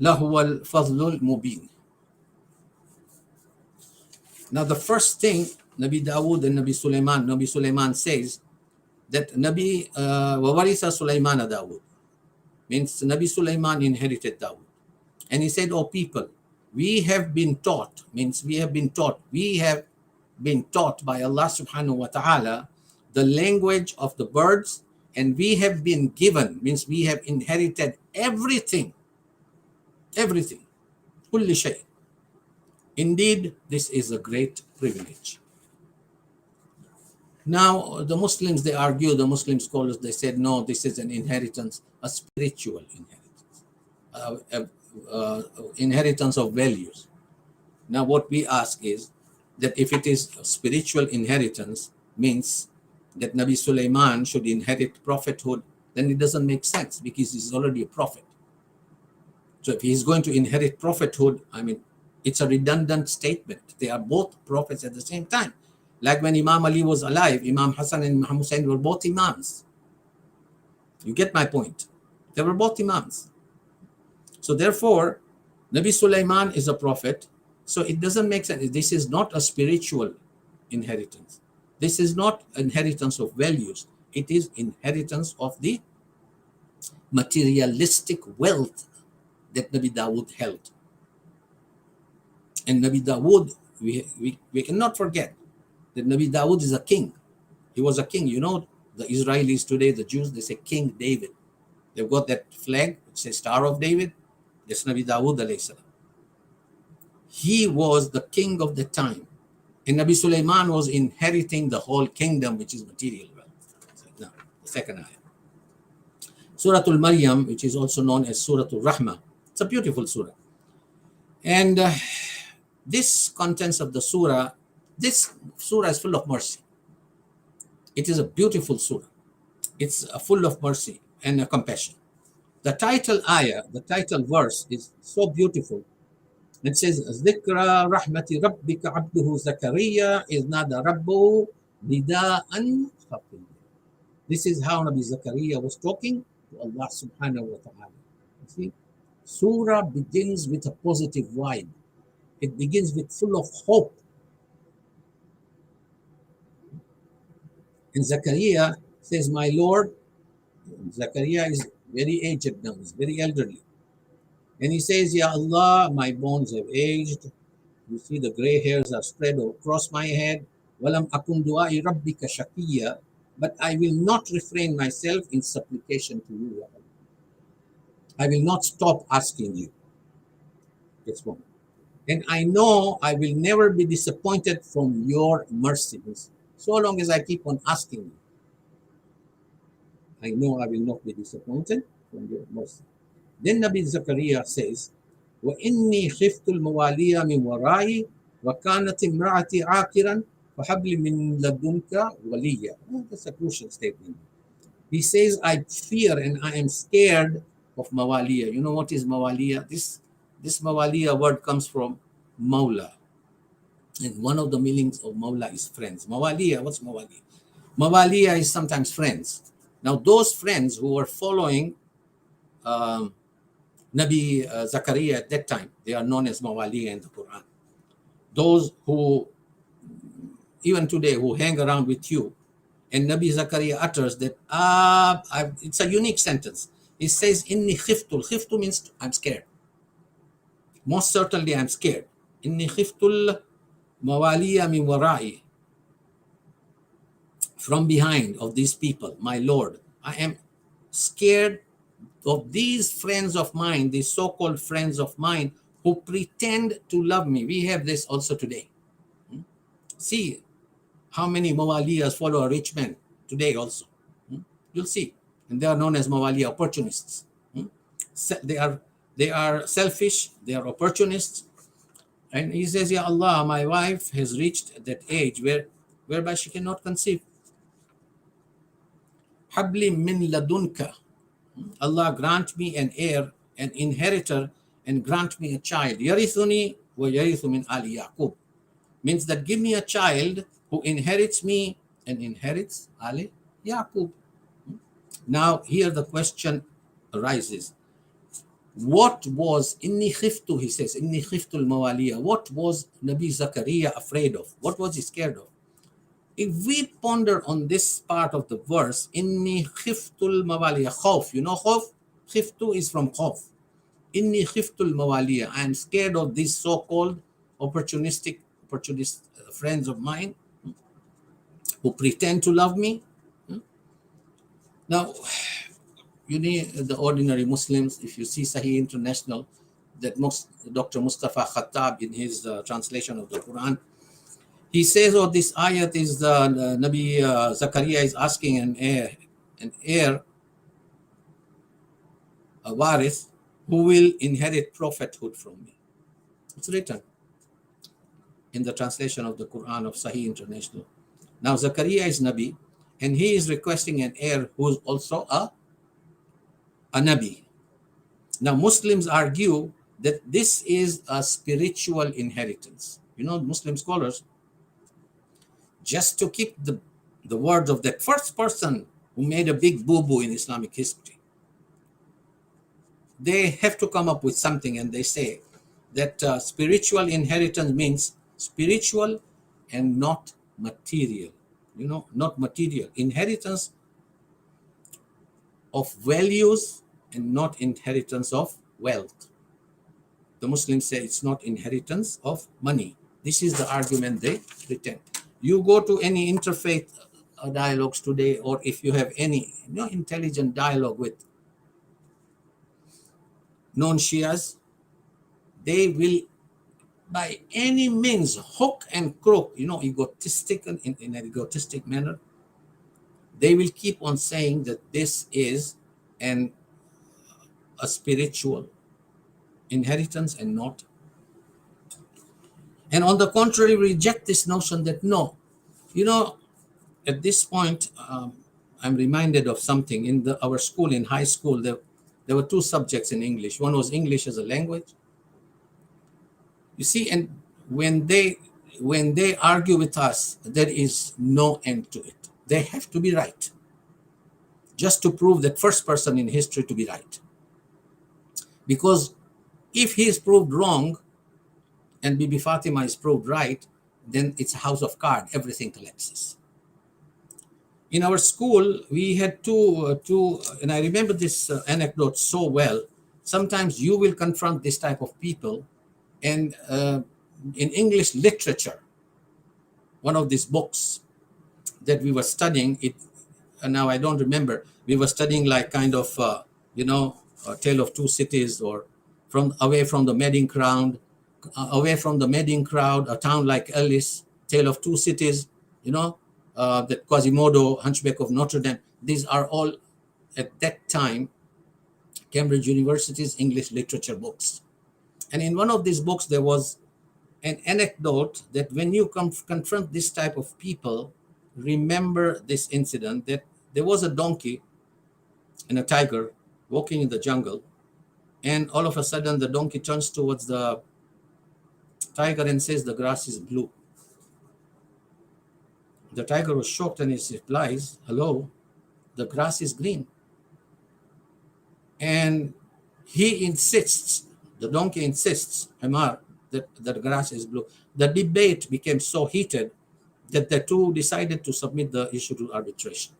لَهُوَ الْفَضْلُ الْمُبِينُ. Now, the first thing Nabi Dawood and Nabi Sulaiman says that وَوَرِثَ سُلَيْمَانَ دَاوُود, means Nabi Sulaiman inherited Dawood. And he said, "O people, we have been taught by Allah subhanahu wa ta'ala the language of the birds, and we have been given," means we have inherited everything. Kulli shay. Indeed, this is a great privilege. Now, the Muslims, they argue, the Muslim scholars, they said, no, this is an inheritance, a spiritual inheritance. inheritance of values. Now, what we ask is that if it is spiritual inheritance, means that Nabi Sulaiman should inherit prophethood, then it doesn't make sense because he's already a prophet. So if he's going to inherit prophethood, I mean, it's a redundant statement. They are both prophets at the same time. Like when Imam Ali was alive, Imam Hassan and Imam Hussein were both imams. You get my point. They were both imams. So therefore, Nabi Sulaiman is a prophet. So it doesn't make sense. This is not a spiritual inheritance. This is not inheritance of values. It is inheritance of the materialistic wealth that Nabi Dawood held. And Nabi Dawood, we cannot forget that Nabi Dawood is a king. He was a king. You know, the Israelis today, the Jews, they say King David. They've got that flag which says Star of David. That's Nabi Dawood alayhi salam. He was the king of the time. And Nabi Sulaiman was inheriting the whole kingdom, which is material wealth. Now, the second ayah. Surah Al-Maryam, which is also known as Surah Al-Rahmah. It's a beautiful surah. And this contents of the surah, this surah is full of mercy. It is a beautiful surah. It's full of mercy and compassion. The title ayah, the title verse is so beautiful. It says, ذِكْرَ رَحْمَةِ رَبِّكَ عَبْدُهُ زَكَرِيَّا إِذْ نَادَى رَبَّهُ نِدَاءً خَفِيًّا. This is how Nabi Zakaria was talking to Allah subhanahu wa ta'ala. You see, surah begins with a positive vibe. It begins with full of hope. And Zakaria says, my Lord, Zakaria is very aged now, he's very elderly. And he says, Ya Allah, my bones have aged. You see the gray hairs are spread across my head. وَلَمْ أَكُنْ دُعَاءِ رَبِّكَ شَقِيًّا. But I will not refrain myself in supplication to you, Ya Allah. I will not stop asking you. That's one. And I know I will never be disappointed from your mercy. So long as I keep on asking you, I know I will not be disappointed from your mercy. Then Nabi Zakaria says, وَإِنِّي خِفْتُ الْمَوَالِيَ مِنْ وَرَائِي وَكَانَتِ امْرَأَتِي عَاقِرًا فَهَبْ لِي مِنْ لَدُنْكَ وَلِيًّا. That's a crucial statement. He says, I fear and I am scared of mawaliya. You know what is mawaliya? This mawaliya word comes from Mawla. And one of the meanings of Mawla is friends. Mawaliya, what's mawaliya? Mawaliya is sometimes friends. Now those friends who were following Nabi Zakaria at that time, they are known as mawaliya in the Quran. Those who, even today, who hang around with you, and Nabi Zakaria utters that, it's a unique sentence. He says, Inni khiftul. Khiftu means I'm scared. Most certainly I'm scared. Inni khiftul mawaliya min wara'i. From behind of these people, my Lord, I am scared of these friends of mine, these so-called friends of mine who pretend to love me. We have this also today. See how many mawaliyas follow a rich man today also. You'll see. And they are known as mawaliya opportunists. They are selfish, they are opportunists. And he says, Ya Allah, my wife has reached that age whereby she cannot conceive. Habli min ladunka. Allah, grant me an heir, an inheritor, and grant me a child. Yarithuni wa yarithu min ali Yaqub. Means that give me a child who inherits me and inherits Ali Yaqub. Now here the question arises. What was inni khiftu, he says, inni khiftul mawaliya. What was Nabi Zakaria afraid of? What was he scared of? If we ponder on this part of the verse, inni khiftul mawaliya, khawf, you know khawf? Khiftu is from khawf. Inni khiftul mawaliya, I am scared of these so-called opportunist friends of mine who pretend to love me. Now, you need the ordinary Muslims, if you see Sahih International, that Dr. Mustafa Khattab in his translation of the Quran, he says, oh, this ayat is Nabi Zakaria is asking an heir, a waris, who will inherit prophethood from me. It's written in the translation of the Quran of Sahih International. Now Zakaria is Nabi, and he is requesting an heir who is also a Nabi. Now Muslims argue that this is a spiritual inheritance. You know, Muslim scholars, just to keep the words of that first person who made a big boo-boo in Islamic history, they have to come up with something, and they say that spiritual inheritance means spiritual and not material. You know, not material. Inheritance of values and not inheritance of wealth. The Muslims say it's not inheritance of money. This is the argument they pretend. You go to any interfaith dialogues today, or if you have any intelligent dialogue with non-Shias, they will by any means, hook and crook, egotistic in an egotistic manner, they will keep on saying that this is a spiritual inheritance and not. And on the contrary, reject this notion that no, at this point, I'm reminded of something. In our school, in high school, there were two subjects in English. One was English as a language. You see, and when they argue with us, there is no end to it. They have to be right, just to prove that first person in history to be right. Because if he is proved wrong and Bibi Fatimah is proved right, then it's a house of cards. Everything collapses. In our school, we had two, and I remember this anecdote so well. Sometimes you will confront this type of people, and in English literature, one of these books that we were studying, now I don't remember, we were studying like kind of, A Tale of Two Cities, or away from the madding crowd, a town like Alice, Tale of Two Cities, that Quasimodo, Hunchback of Notre Dame. These are all, at that time, Cambridge University's English literature books. And in one of these books, there was an anecdote that when you confront this type of people, remember this incident, that there was a donkey and a tiger walking in the jungle, and all of a sudden the donkey turns towards the tiger and says, "The grass is blue." The tiger was shocked and he replies, "Hello, the grass is green." And he insists, the donkey insists, Hamar, that the grass is blue. The debate became so heated that the two decided to submit the issue to arbitration.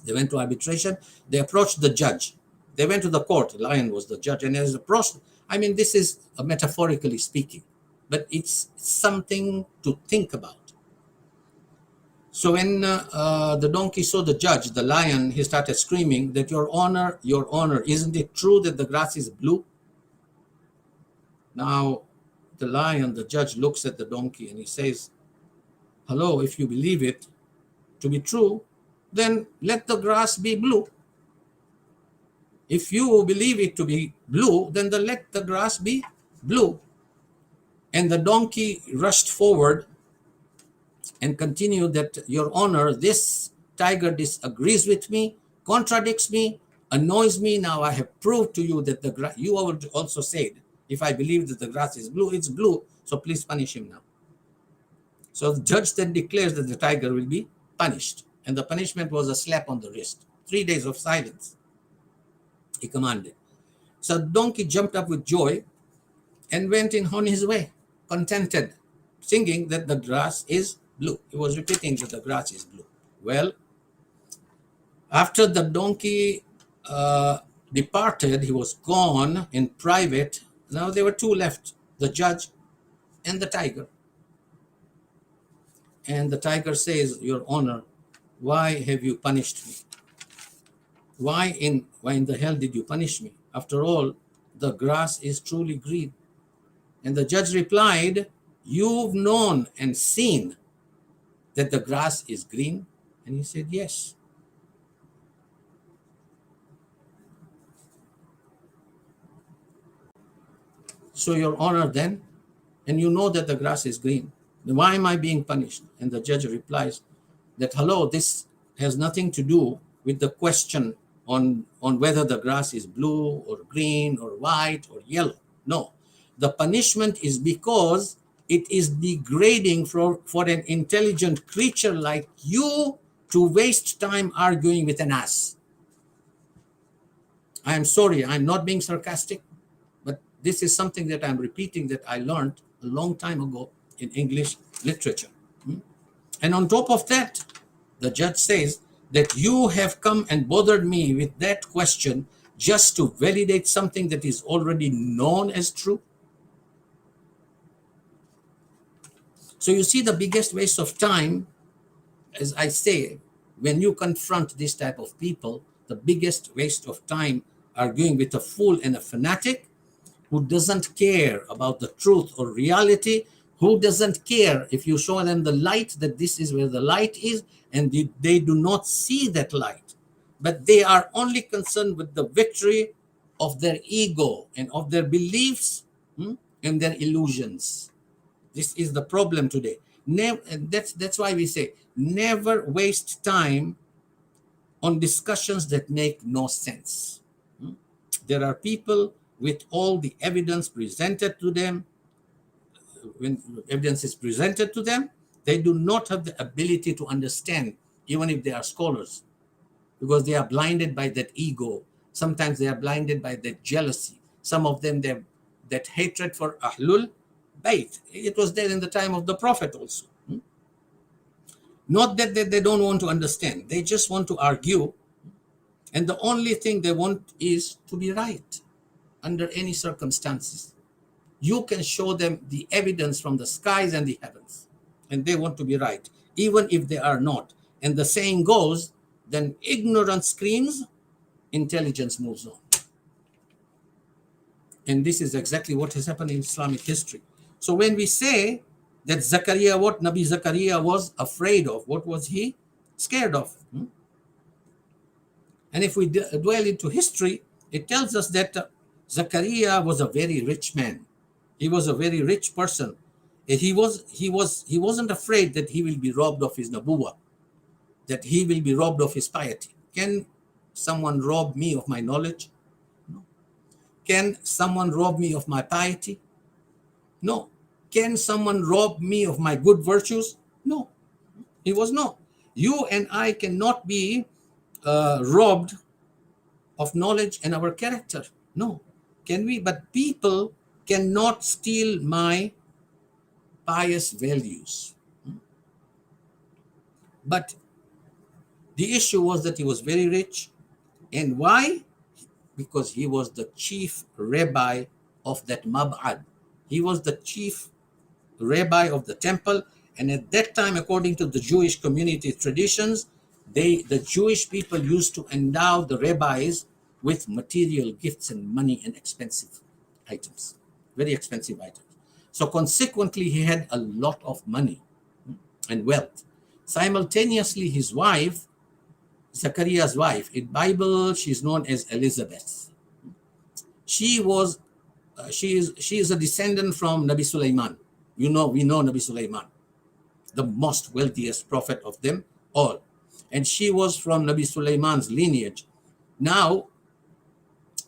They went to arbitration. They approached the judge. They went to the court. The lion was the judge. And as approached, this is metaphorically speaking, but it's something to think about. So when the donkey saw the judge, the lion, he started screaming that, Your Honor, isn't it true that the grass is blue?" Now, the lion, the judge, looks at the donkey and he says, "Hello, if you believe it to be true, then let the grass be blue. If you believe it to be blue, then let the grass be blue." And the donkey rushed forward and continued that, "Your Honor, this tiger disagrees with me, contradicts me, annoys me. Now I have proved to you that you also said, if I believe that the grass is blue, it's blue. So please punish him now." So the judge then declares that the tiger will be punished. And the punishment was a slap on the wrist. 3 days of silence, he commanded. So the donkey jumped up with joy and went on his way, contented, singing that the grass is blue. He was repeating that the grass is blue. Well, after the donkey departed, he was gone in private. Now there were two left, the judge and the tiger. And the tiger says, "Your Honor, why have you punished me? Why in the hell did you punish me? After all, the grass is truly green." And the judge replied, "You've known and seen that the grass is green?" And he said, "Yes." So, Your Honor, then, and you know that the grass is green, then why am I being punished? And the judge replies that, hello, this has nothing to do with the question on whether the grass is blue or green or white or yellow. No, the punishment is because it is degrading for an intelligent creature like you to waste time arguing with an ass. I am sorry, I'm not being sarcastic, but this is something that I'm repeating that I learned a long time ago in English literature. And on top of that, the judge says that you have come and bothered me with that question just to validate something that is already known as true. So you see the biggest waste of time, as I say, when you confront this type of people, the biggest waste of time arguing with a fool and a fanatic who doesn't care about the truth or reality, who doesn't care if you show them the light, that this is where the light is, and they do not see that light. But they are only concerned with the victory of their ego and of their beliefs and their illusions. This is the problem today. That's why we say, never waste time on discussions that make no sense. There are people with all the evidence presented to them. When evidence is presented to them, they do not have the ability to understand, even if they are scholars, because they are blinded by that ego. Sometimes they are blinded by that jealousy. Some of them, that hatred for Ahlul Bayt. It was there in the time of the Prophet also. Not that they don't want to understand. They just want to argue. And the only thing they want is to be right under any circumstances. You can show them the evidence from the skies and the heavens, and they want to be right, even if they are not. And the saying goes, then ignorance screams, intelligence moves on. And this is exactly what has happened in Islamic history. So when we say that Zakaria, what Nabi Zakaria was afraid of, what was he scared of? And if we dwell into history, it tells us that Zakaria was a very rich man. He was a very rich person. He wasn't afraid that he will be robbed of his nabuwah, that he will be robbed of his piety. Can someone rob me of my knowledge? No. Can someone rob me of my piety? No. Can someone rob me of my good virtues? No. He was not. You and I cannot be robbed of knowledge and our character. No. Can we? But people cannot steal my pious values. But the issue was that he was very rich. And why? Because he was the chief rabbi of that mab'ad. He was the chief rabbi of the temple. And at that time, according to the Jewish community traditions, the Jewish people used to endow the rabbis with material gifts and money and expensive items, very expensive items. So consequently, he had a lot of money and wealth. Simultaneously, his wife, Zachariah's wife, in Bible, she's known as Elizabeth. She is a descendant from Nabi Sulaiman. We know Nabi Sulaiman, the most wealthiest prophet of them all. And she was from Nabi Sulaiman's lineage. Now,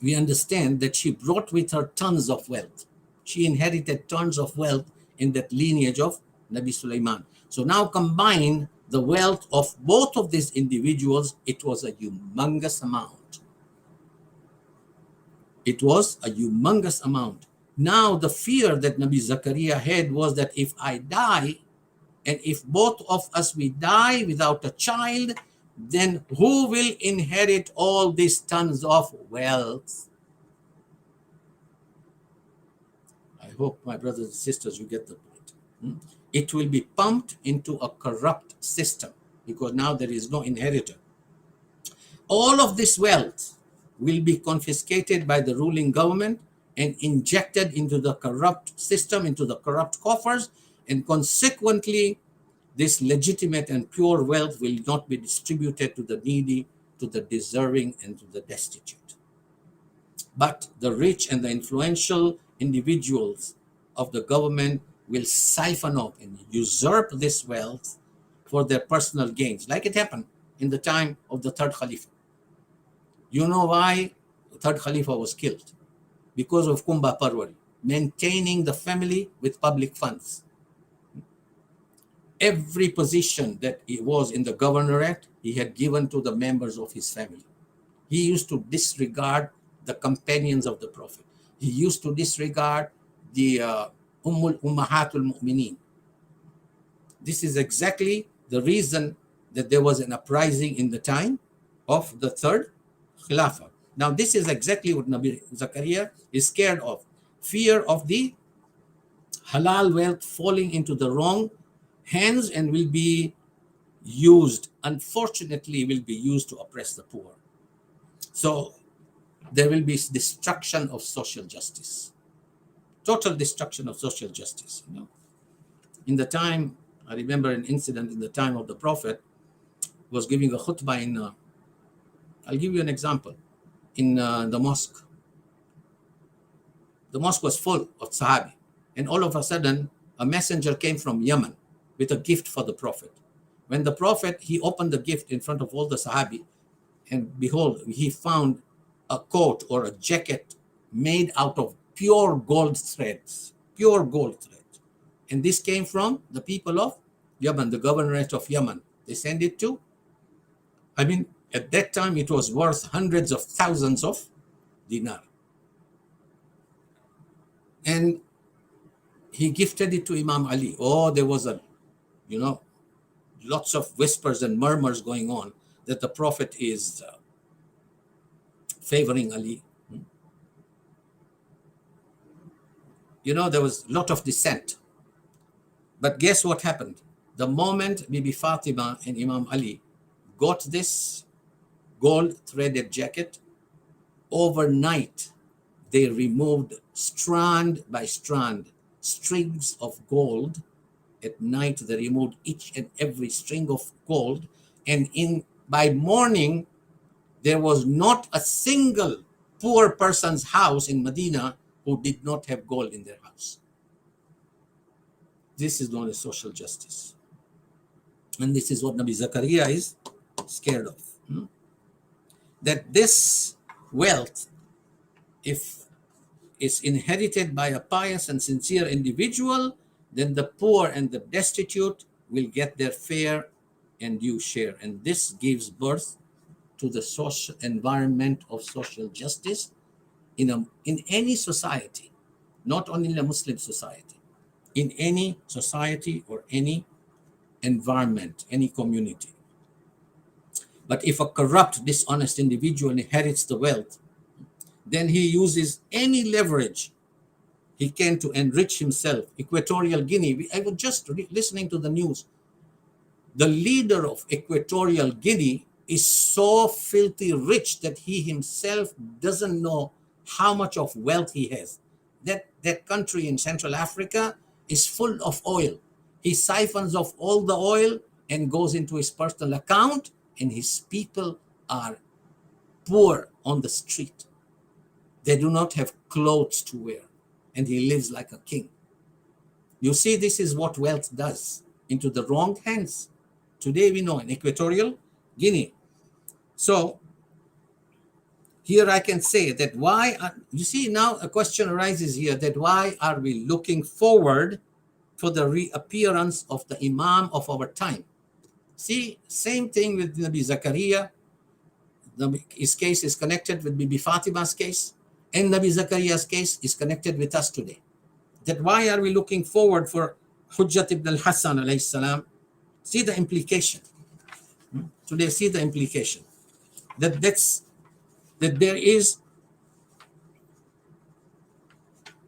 we understand that she brought with her tons of wealth. She inherited tons of wealth in that lineage of Nabi Sulaiman. So now combine the wealth of both of these individuals, it was a humongous amount. It was a humongous amount. Now the fear that Nabi Zakaria had was that if I die, and if both of us we die without a child, then who will inherit all these tons of wealth? I hope, my brothers and sisters, you get the point. It will be pumped into a corrupt system because now there is no inheritor. All of this wealth will be confiscated by the ruling government and injected into the corrupt system, into the corrupt coffers, and consequently, this legitimate and pure wealth will not be distributed to the needy, to the deserving, and to the destitute. But the rich and the influential individuals of the government will siphon off and usurp this wealth for their personal gains, like it happened in the time of the third Khalifa. You know why the third Khalifa was killed? Because of Kumba Parwari, maintaining the family with public funds. Every position that he was in the governorate, he had given to the members of his family. He used to disregard the companions of the Prophet. He used to disregard the Ummahatul Mu'mineen. This is exactly the reason that there was an uprising in the time of the third Khilafah. Now, this is exactly what Nabi Zakaria is scared of. Fear of the halal wealth falling into the wrong hands and will be used, unfortunately, will be used to oppress the poor. So there will be destruction of social justice, total destruction of social justice. You know, in the time, I remember an incident in the time of the Prophet was giving a khutbah in, I'll give you an example, in the mosque. The mosque was full of Sahabi, and all of a sudden, a messenger came from Yemen with a gift for the Prophet. When the Prophet, he opened the gift in front of all the Sahabi, and behold, he found a coat or a jacket made out of pure gold threads, pure gold thread. And this came from the people of Yemen, the governorate of Yemen. They sent it to, I mean, at that time it was worth hundreds of thousands of dinar. And he gifted it to Imam Ali. Oh, there was lots of whispers and murmurs going on that the Prophet is favoring Ali. There was a lot of dissent. But guess what happened? The moment Bibi Fatima and Imam Ali got this gold threaded jacket, overnight they removed strand by strand strings of gold. At night they removed each and every string of gold, and by morning there was not a single poor person's house in Medina who did not have gold in their house. This is known as social justice. And this is what Nabi Zakaria is scared of. That this wealth, if it's inherited by a pious and sincere individual, then the poor and the destitute will get their fair and due share. And this gives birth to the social environment of social justice in any society, not only in a Muslim society, in any society or any environment, any community. But if a corrupt, dishonest individual inherits the wealth, then he uses any leverage he can to enrich himself. Equatorial Guinea, I was just listening to the news. The leader of Equatorial Guinea is so filthy rich that he himself doesn't know how much of wealth he has. That country in Central Africa is full of oil. He siphons off all the oil and goes into his personal account, and his people are poor on the street. They do not have clothes to wear, and he lives like a king. You see, this is what wealth does into the wrong hands. Today we know in Equatorial Guinea. So here I can say that you see now a question arises here, that why are we looking forward for the reappearance of the Imam of our time? See, same thing with Nabi Zakaria. His case is connected with Bibi Fatima's case, and Nabi Zakaria's case is connected with us today. That why are we looking forward for Hujjat ibn al-Hassan alayhi salam? See the implication. Today, see the implication. That there is,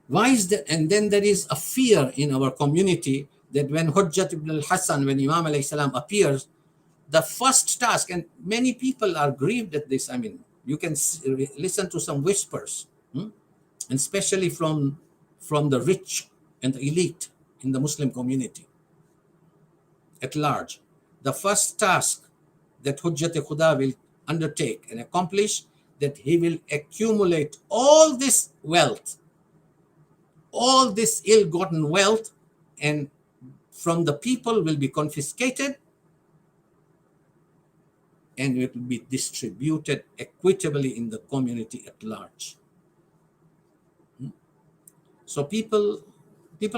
why is that? And then there is a fear in our community that when Hujjat ibn al-Hassan, when Imam alayhi salam appears, the first task, and many people are grieved at this. I mean, you can listen to some whispers, and especially from the rich and the elite in the Muslim community at large. The first task that Hujjat Khuda will undertake and accomplish, that he will accumulate all this wealth all this ill-gotten wealth and from the people will be confiscated and it will be distributed equitably in the community at large. So people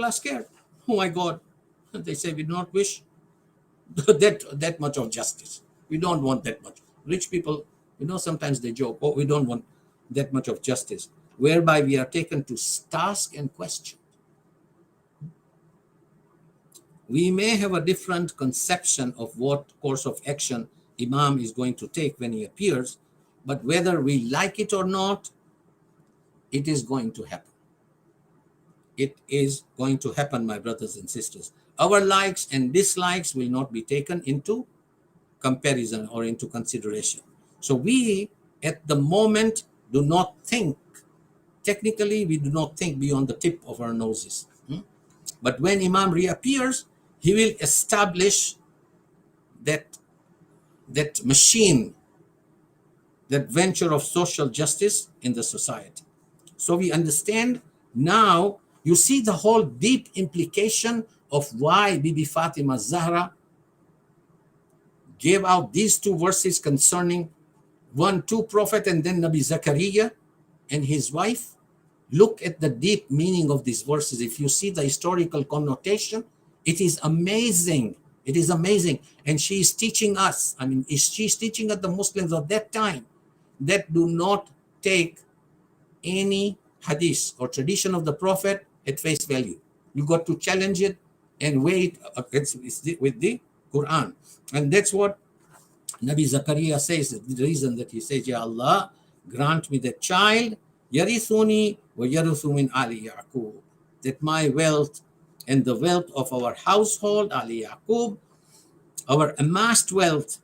are scared. Oh my God. They say, we do not wish that much of justice. We don't want that much. Rich people, sometimes they joke, oh, we don't want that much of justice, whereby we are taken to task and question. We may have a different conception of what course of action Imam is going to take when he appears, but whether we like it or not, it is going to happen. It is going to happen, my brothers and sisters. Our likes and dislikes will not be taken into comparison or into consideration. So we, at the moment, do not think, technically, we do not think beyond the tip of our noses. But when Imam reappears, he will establish that machine, that venture of social justice in the society. So we understand now, you see the whole deep implication of why Bibi Fatima Zahra gave out these two verses concerning two prophet and then Nabi Zakaria and his wife. Look at the deep meaning of these verses. If you see the historical connotation, it is amazing. It is amazing. And she is teaching us, she's teaching at the Muslims of that time that do not take any hadith or tradition of the prophet at face value. You got to challenge it and weigh it with the Quran. And that's what Nabi Zakaria says, the reason that he says, Ya Allah, grant me the child, yarithuni wa yarithu min Ali Yaqub, that my wealth and the wealth of our household, Ali Yaqub, our amassed wealth,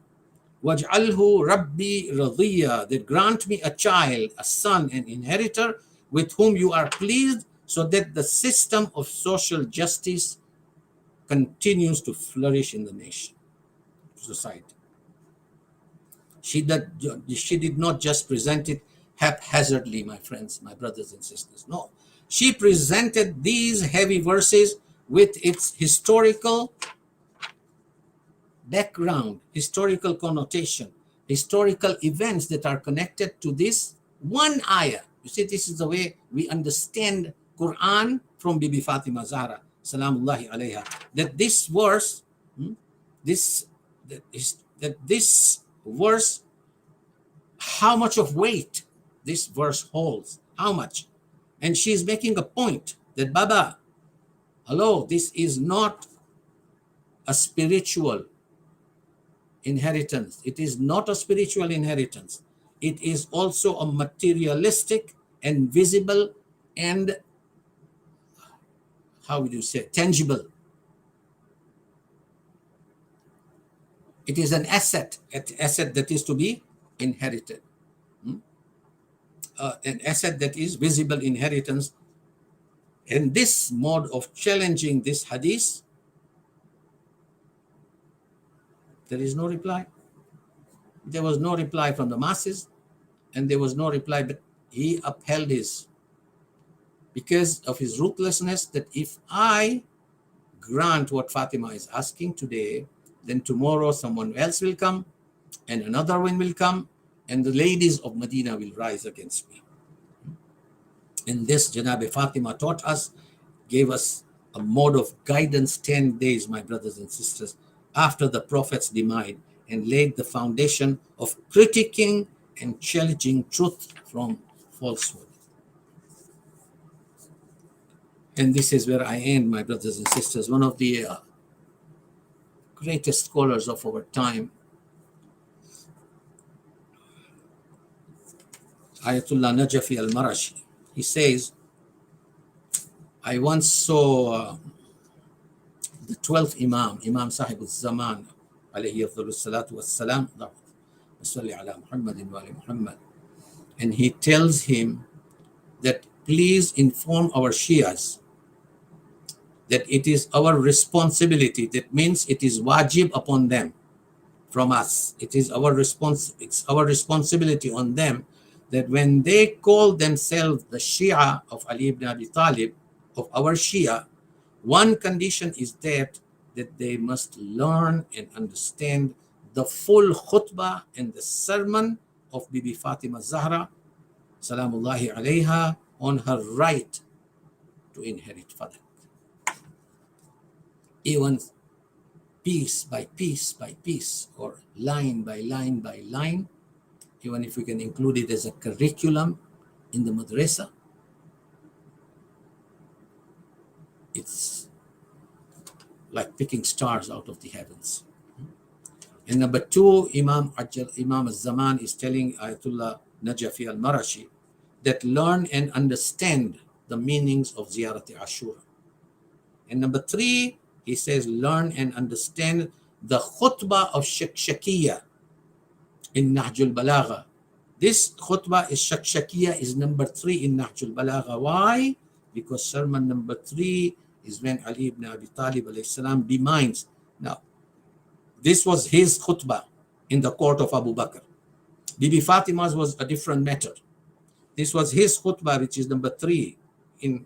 waj'alhu rabbi radhiya, that grant me a child, a son, an inheritor, with whom you are pleased, so that the system of social justice continues to flourish in the nation, society. She did not just present it haphazardly, my friends, my brothers and sisters. No, she presented these heavy verses with its historical background, historical connotation, historical events that are connected to this one ayah. You see, this is the way we understand Quran from Bibi Fatima Zahra, salamullahi alayha. That this verse, this verse, how much of weight this verse holds, how much. And she's making a point that, Baba, hello, this is not a spiritual inheritance. It is not a spiritual inheritance. It is also a materialistic and visible and, how would you say, tangible. It is an asset that is to be inherited. An asset that is visible inheritance. And this mode of challenging this hadith, there is no reply. There was no reply from the masses, and there was no reply, but he upheld his, because of his ruthlessness, that if I grant what Fatima is asking today, then tomorrow someone else will come, and another one will come, and the ladies of Medina will rise against me. And this Janabi Fatima taught us, gave us a mode of guidance 10 days, my brothers and sisters, after the Prophet's demise, and laid the foundation of critiquing and challenging truth from falsehood. And this is where I end, my brothers and sisters. One of the greatest scholars of our time, Ayatollah Najafi al-Marashi, he says, I once saw the 12th Imam, Imam Sahib al-Zaman, alayhi afdalu salatu wassalam, and he tells him that please inform our Shias that it is our responsibility. That means it is wajib upon them from us. It is it's our responsibility on them that when they call themselves the Shia of Ali ibn Abi Talib of our Shia, one condition is that they must learn and understand the full khutbah and the sermon of Bibi Fatima Zahra, Salamullahi alayha, on her right to inherit Fadak. Even piece by piece by piece, or line by line by line, even if we can include it as a curriculum in the madrasa, it's like picking stars out of the heavens. And number two, Imam al-Zaman is telling Ayatollah Najafi al-Marashi that learn and understand the meanings of Ziyarat Ashura. And number three, he says learn and understand the khutbah of Shakshakiyya in Nahjul Balagha. This khutbah is Shakshakiyya is number 3 in Nahjul Balagha. Why? Because sermon number 3 is when Ali ibn Abi Talib alayhi salam demands. Now, this was his khutbah in the court of Abu Bakr. Bibi Fatima's was a different matter. This was his khutbah, which is number 3 in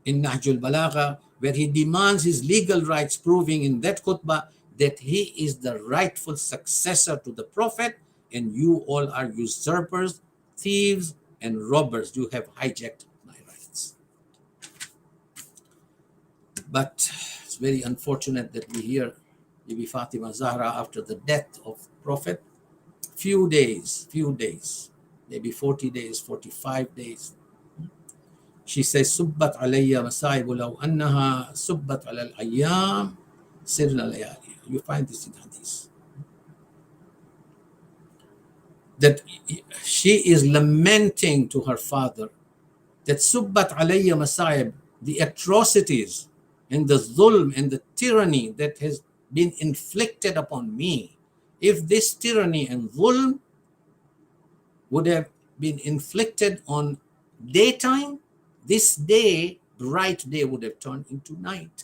Nahjul Balagha, where he demands his legal rights, proving in that khutbah that he is the rightful successor to the Prophet, and you all are usurpers, thieves, and robbers. You have hijacked my rights. But it's very unfortunate that we hear Bibi Fatima Zahra after the death of Prophet, few days, maybe 40 days, 45 days, she says, Subbat alayya masaibu law annaha subbat ala al-ayyam sirna layali. You find this in hadith. That she is lamenting to her father that Subbat alayya masaib, the atrocities and the zulm and the tyranny that has been inflicted upon me. If this tyranny and zulm would have been inflicted on daytime, this day, bright day, would have turned into night.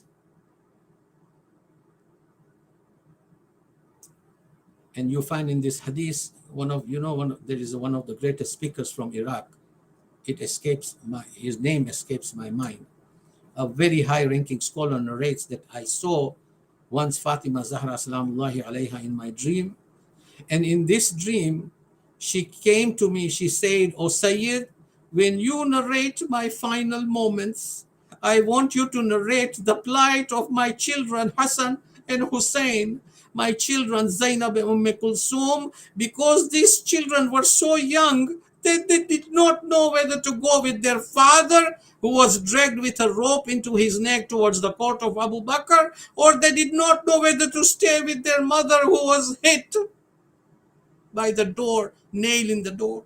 And you find in this hadith, there is one of the greatest speakers from Iraq. His name escapes my mind. A very high-ranking scholar narrates that I saw once Fatima Zahra salamullahi alayha in my dream. And in this dream, she came to me, she said, "O Sayyid, when you narrate my final moments, I want you to narrate the plight of my children, Hassan and Hussein, my children, Zainab and Kulsum, because these children were so young that they did not know whether to go with their father, who was dragged with a rope into his neck towards the court of Abu Bakr, or they did not know whether to stay with their mother, who was hit by the door, nail in the door."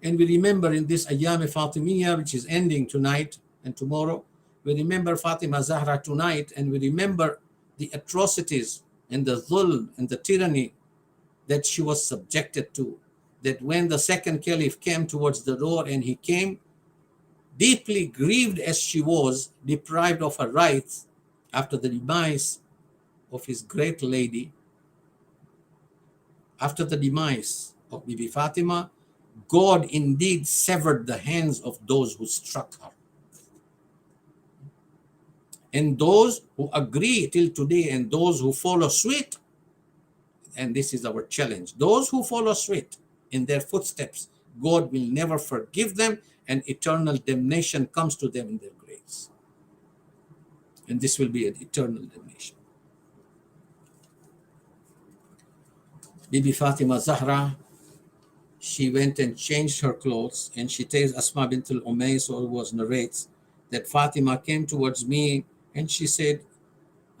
And we remember in this Ayyam Fatimiyya, which is ending tonight and tomorrow, we remember Fatima Zahra tonight, and we remember the atrocities and the dhulm and the tyranny that she was subjected to. That when the second caliph came towards the door, and he came deeply grieved as she was, deprived of her rights after the demise of his great lady, after the demise of Bibi Fatima, God indeed severed the hands of those who struck her. And those who agree till today, and those who follow suit, and this is our challenge, those who follow suit in their footsteps, God will never forgive them, and eternal damnation comes to them in their graves. And this will be an eternal damnation. Bibi Fatima Zahra, she went and changed her clothes, and she tells Asma bint al-Umays, who was narrates, that Fatima came towards me and she said,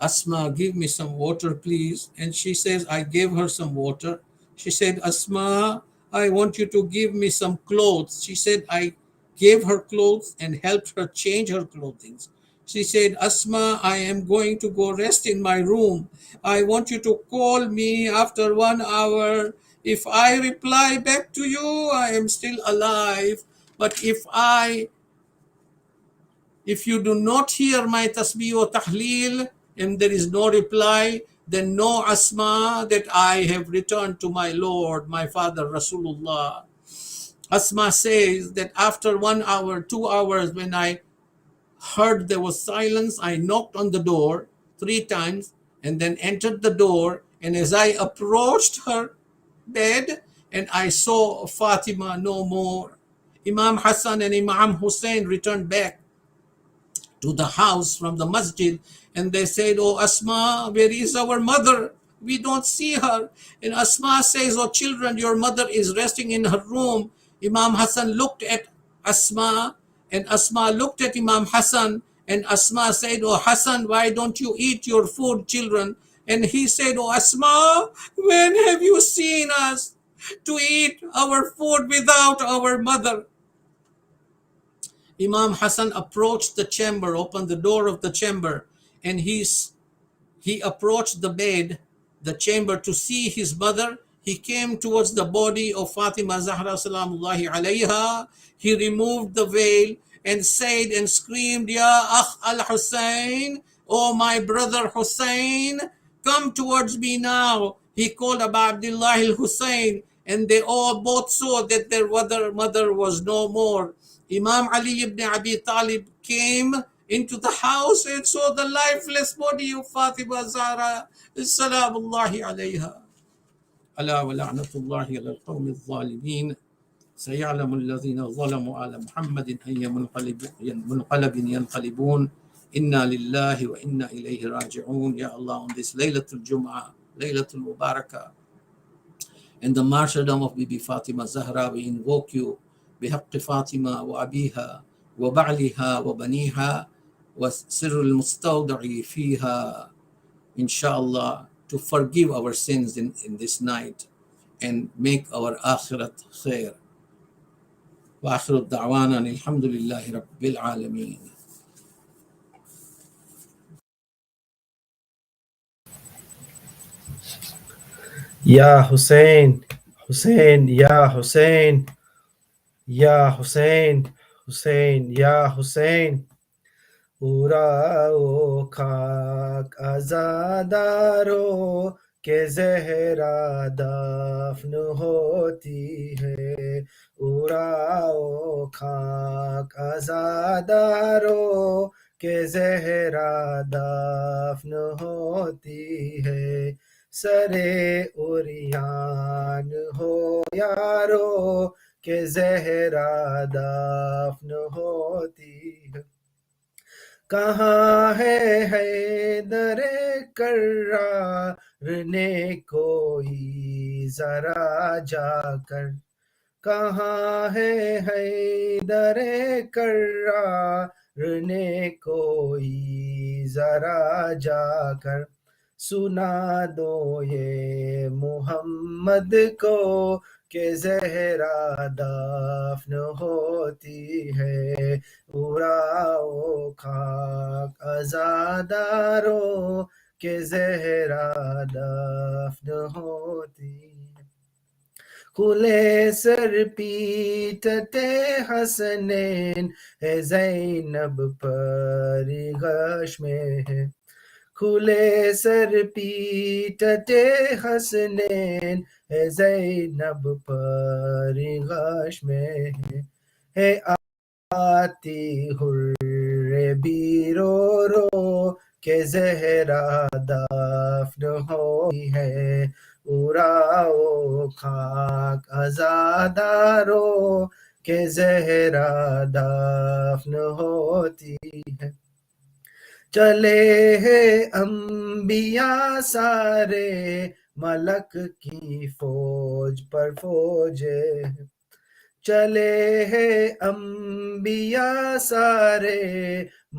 "Asma, give me some water, please." And she says, I gave her some water. She said, "Asma, I want you to give me some clothes." She said, I gave her clothes and helped her change her clothing. She said, "Asma, I am going to go rest in my room. I want you to call me after 1 hour. If I reply back to you, I am still alive. But if you do not hear my tasbih or tahleel and there is no reply, then know, Asma, that I have returned to my Lord, my father Rasulullah. Asma says that after 1 hour, 2 hours, when I heard there was silence, I knocked on the door 3 times and then entered the door. And as I approached her bed, and I saw Fatima no more. Imam Hassan and Imam Hussein returned back to the house from the masjid, and they said, "Oh Asma, where is our mother? We don't see her." And Asma says, "Oh children, your mother is resting in her room." Imam Hassan looked at Asma, and Asma looked at Imam Hassan, and Asma said, "Oh Hassan, why don't you eat your food, children?" And he said, "Oh Asma, when have you seen us to eat our food without our mother?" Imam Hassan approached the chamber, opened the door of the chamber, and he approached the bed, the chamber, to see his mother. He came towards the body of Fatima Zahra salamullahi alayha. He removed the veil and said and screamed, "Ya Akh al-Hussein, oh my brother Hussein, come towards me now." He called Abu Abdullah al-Hussein, and they all both saw that their mother was no more. Imam Ali ibn Abi Talib came into the house and saw the lifeless body of Fatima Zahra salamullahi alayha. Ala wa la'natullahi ala al-qawmi al-zalimin. سيعلم الذين ظلموا على محمد أي منقلب ينقلبون. إنا لله وإنا إليه راجعون. Ya Allah, on this Laylatul Jum'ah, Laylatul Mubarakah, and the martyrdom of Bibi Fatima Zahra, we invoke you بحق فاطمة وأبيها وبعلها وبنيها وسر المستودع فيها, inshallah, to forgive our sins in this night and make our akhirat khair. وآخر الدعوانا الحمد لله رب العالمين. Ya Hussein, Hussein, Ya Hussein, Ya Hussein, Hussein, Ya Hussein. اڑاؤ خاک عزادارو کہ زہرا دفن ہوتی ہے. اڑاؤ خاک عزادارو کہ زہرا دفن ہوتی ہے. سرے عریان ہو یارو کہ زہرا دفن ہوتی ہے. کہاں ہے حیدر کرار نے کوئی ذرا جا کر. کہاں ہے حیدر کرار نے کوئی ذرا جا کر. سنا دو یہ محمد کو کہ زہرا دفن ہوتی ہے. اڑاؤ خاک عزادارو کہ زہرا دفن ہوتی ہے. کھلے سر پیٹتے حسنین ہے زینب پر غش میں ہے. کھلے سر پیٹتے حسنین ہے زینب پر غش میں ہے. آتی حر بھی رو رو کہ زہرا دفن ہوئی ہے. اڑاؤ خاک عزادارو کہ زہرا دفن ہوتی ہے. چلے ہیں انبیاء سارے ملک کی فوج پر فوجے. چلے ہیں انبیاء سارے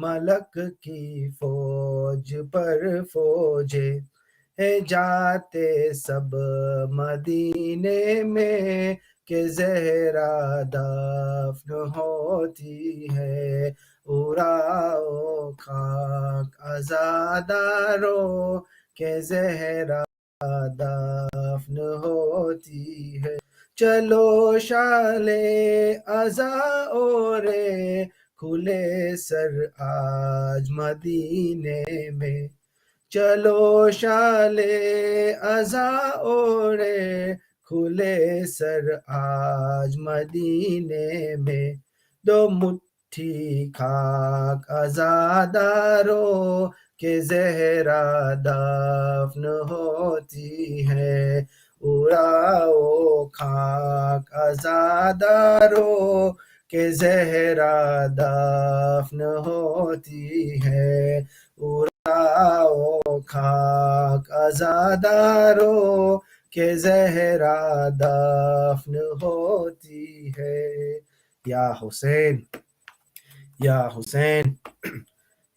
ملک کی فوج پر فوجے. ہے جاتے سب مدینے میں کہ زہرا دفن ہوتی ہے. اڑاؤ خاک عزادارو کہ زہرا دفن ہوتی ہے. چلو شالے عزا اورے کھلے سر آج مدینے میں. چلو شالے عزا اورے खुले सर आज मदीने में, दो मुट्ठी खाक अज़ादारों के ज़हरा दफन होती है। उड़ाओ खाक अज़ादारों के ज़हरा दफन होती है। उड़ाओ खाक अज़ादारों के ज़हरा दफन होती है। या हुसैन, या हुसैन,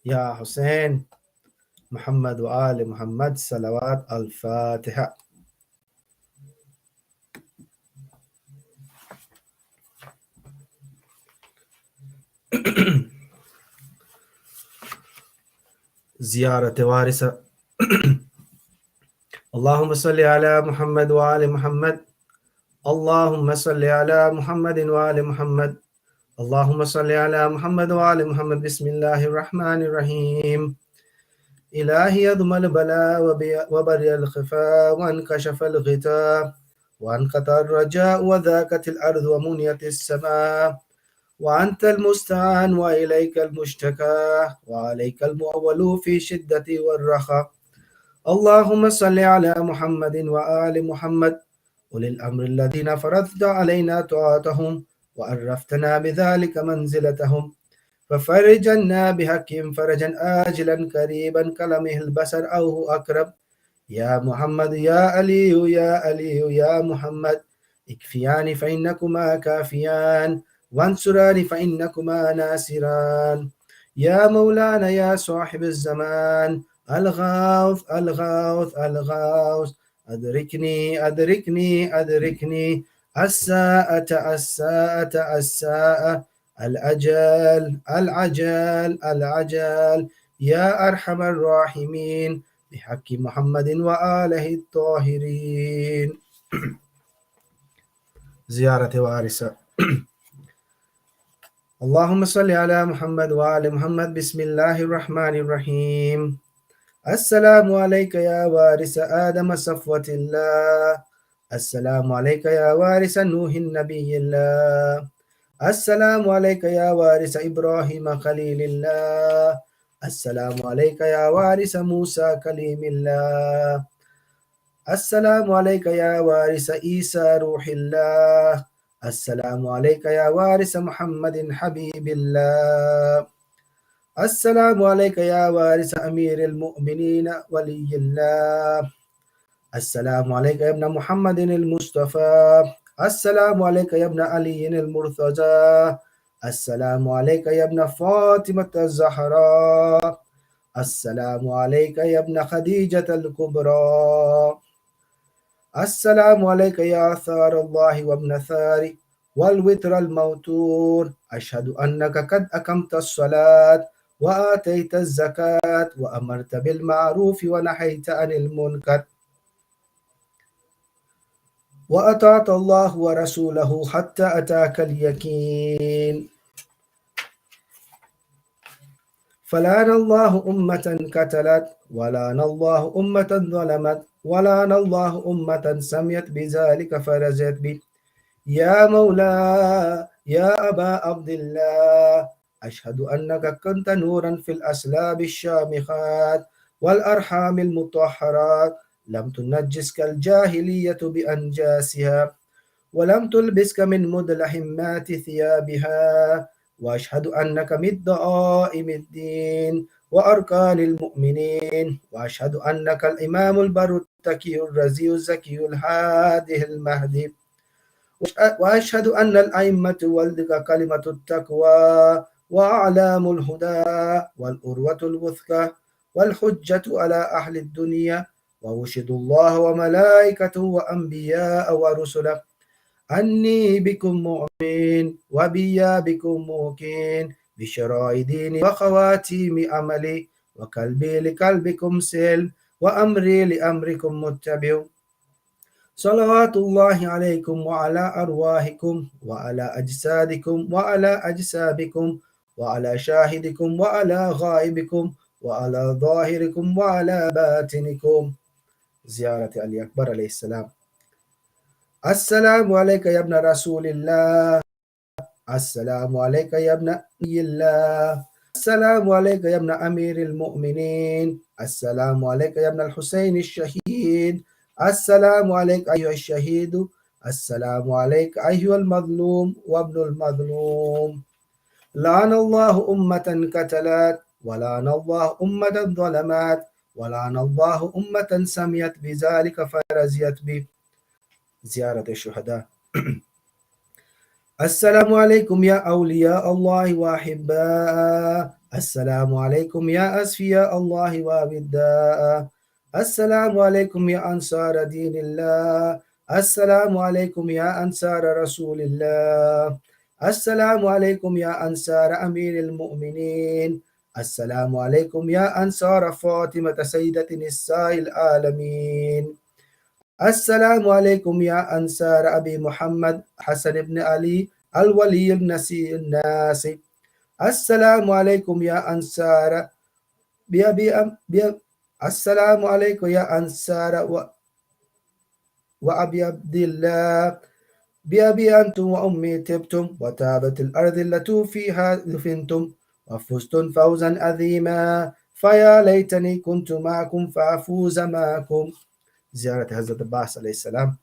या हुसैन। मोहम्मद व आल मोहम्मद सलवात अल फातिहा। ज़ियारत वारिसा। अल्लाहुम्मा सल्लि अला मुहम्मद व आलि मुहम्मद। अल्लाहुम्मा सल्लि अला मुहम्मद व आलि मुहम्मद। अल्लाहुम्मा सल्लि अला मुहम्मद व आलि मुहम्मद। बिस्मिल्लाहिर रहमानिर रहीम। इलाही अदमल बला व बरियल खिफा व अनकशफल गिता व अनक़तर रजा व ज़ाक़तिल अर्ज़ व मुनियतिस समा व अंतल मुस्तान व इलैकल मुश्तका व अलैकल मुअव्वलु फी शिद्दति वर रखा। अल्लाहुम्मा सल्लि अला मुहम्मदिन व आलि मुहम्मद उलिल अम्रि अल्लज़ीना फ़रज़्ता अलैना तआतहुम व अर्रफ़्तना बिज़ालिका मंज़िलतहुम फ़फ़रिज अन्ना बिहक़्क़िहिम फ़रजन आजिलन क़रीबन कलमिहिल बसर औ हु अक़रब। या मुहम्मद या अलिय्यु या मुहम्मद इक्फ़ियानी फ़इन्नकुमा काफ़ियान वंसुरानी फ़इन्नकुमा नासिरान। या मौलाना या साहिबिज़ ज़मान अलगाउस अलगाउस अलगाउस अदरिकनी अदरिकनी अदरिकनी अस्साअत अस्साअत अस्साअ अल अजल अल अजल अल अजल। या अरहमर राहिमीन बिहक़्क़ि मुहम्मदिन व आलिहि त्ताहिरीन। ज़ियारत वारिसा। अल्लाहुम्मा सल्लि अला मुहम्मद व आलि मुहम्मद। बिस्मिल्लाहिर रहमानिर रहीम। अस्सलामु अलैका या वारिस आदम सफ़वतिल्लाह। अस्सलामु अलैका या वारिस नूहिन नबिय्यिल्लाह। अस्सलामु अलैका या वारिस इब्राहीम खलीलिल्लाह। अस्सलामु अलैका या वारिस मूसा कलीमिल्लाह। अस्सलामु अलैका या वारिस ईसा रूहिल्लाह। अस्सलामु अलैका या वारिस मुहम्मदिन हबीबिल्लाह। अस्सलामु अलैका या वारिस अमीरिल मुअमिनीन वलिय्यिल्लाह। अस्सलामु अलैका या इब्न मुहम्मदिनिल मुस्तफ़ा। अस्सलामु अलैका या इब्न अलीयिल मुर्तज़ा। अस्सलामु अलैका या इब्न फ़ातिमतज़ ज़हरा। अस्सलामु अलैका या इब्न खदीजतल कुबरा। अस्सलामु अलैका या आसारल्लाहि व इब्न सारी वल वित्रल मौतूर। अशहदु अन्नका क़द अक़मतस सलात व आतैतज़ ज़कात व अमरत बिल मारूफ़ व नहैत अनिल मुनकर व अताअत अल्लाह व रसूलहु हत्ता अताकल यकीन। फ़लानल्लाहु उम्मतन क़तलत वलानल्लाहु उम्मतन ज़लमत वलानल्लाहु उम्मतन समियत बिज़ालिका फ़रज़त बि। या मौला या अबा अब्दिल्लाह अशहदु अन्नका कुन्त नूरन फ़िल अस्लाबिश शामिख़ात वल अरहामिल मुत्तहहरात लम तुनज्जिस्कल जाहिलिय्यतु बि अंजासिहा व लम तुलबिस्का मिन मुदलहिम्माति थियाबिहा व अशहदु अन्नका मिद्दआइमिद्दीन व अरकानिल मुअमिनीन व अशहदु अन्नकल इमामुल बर्रुत तक़ियुर रज़ियुज़ ज़कियुल हादिहिल महदी व अशहदु अन्नल अइम्मतु वल्दका कलिमतुत तक़वा व अअलामुल हुदा वल उर्वतुल वुस्क़ा वल हुज्जतु अला अहलिद दुनिया व उशहिदुल्लाह व मलाइकतहु व अंबियाअ व रुसुलह अन्नी बिकुम मुमिन व बिया बिकुम मूकिन बिशराइ दीनी व ख़वातीमि अमली व कल्बी लिक़ल्बिकुम सिल्म व अमरी लिअमरिकुम मुत्तबिउ। सलवातुल्लाहि अलैकुम व अला अरवाहिकुम व अला अजसादिकुम व अला अजसाबिकुम व अला शाहिदिकुम व अला गाइबिकुम व अला ज़ाहिरिकुम व अला बातिनिकुम। ज़ियारत अली अकबर अलैहिस्सलाम। السلام عليك يا ابن رسول الله. السلام عليك يا ابن نبي الله. السلام عليك يا ابن أمير المؤمنين. السلام عليك يا ابن الحسين الشهيد. السلام عليك أيها الشهيد. السلام عليك أيها المظلوم وابن المظلوم. لعن الله أمة قتلت، ولعن الله أمة ظلمت، ولعن الله أمة سميت بذلك فرزيت به. زيارة الشهداء. السلام عليكم يا أولياء الله وأحباء. السلام عليكم يا أصفياء الله وأبداء. السلام عليكم يا أنصار دين الله. السلام عليكم يا أنصار رسول الله. السلام عليكم يا أنصار أمير المؤمنين. السلام عليكم يا أنصار فاطمة سيدة نساء العالمين. السلام عليكم يا أنصار أبي محمد حسن بن علي الولي النسي الناسي. السلام عليكم يا أنصار السلام عليكم يا أنصار وأبي عبد الله. بأبي أنتم وأمي تبتم، وتابت الأرض التي فيها دفنتم، وفزتم فوزا عظيما، فيا ليتني كنت معكم فأفوز معكم. زيارة حضرت عباس عليه السلام.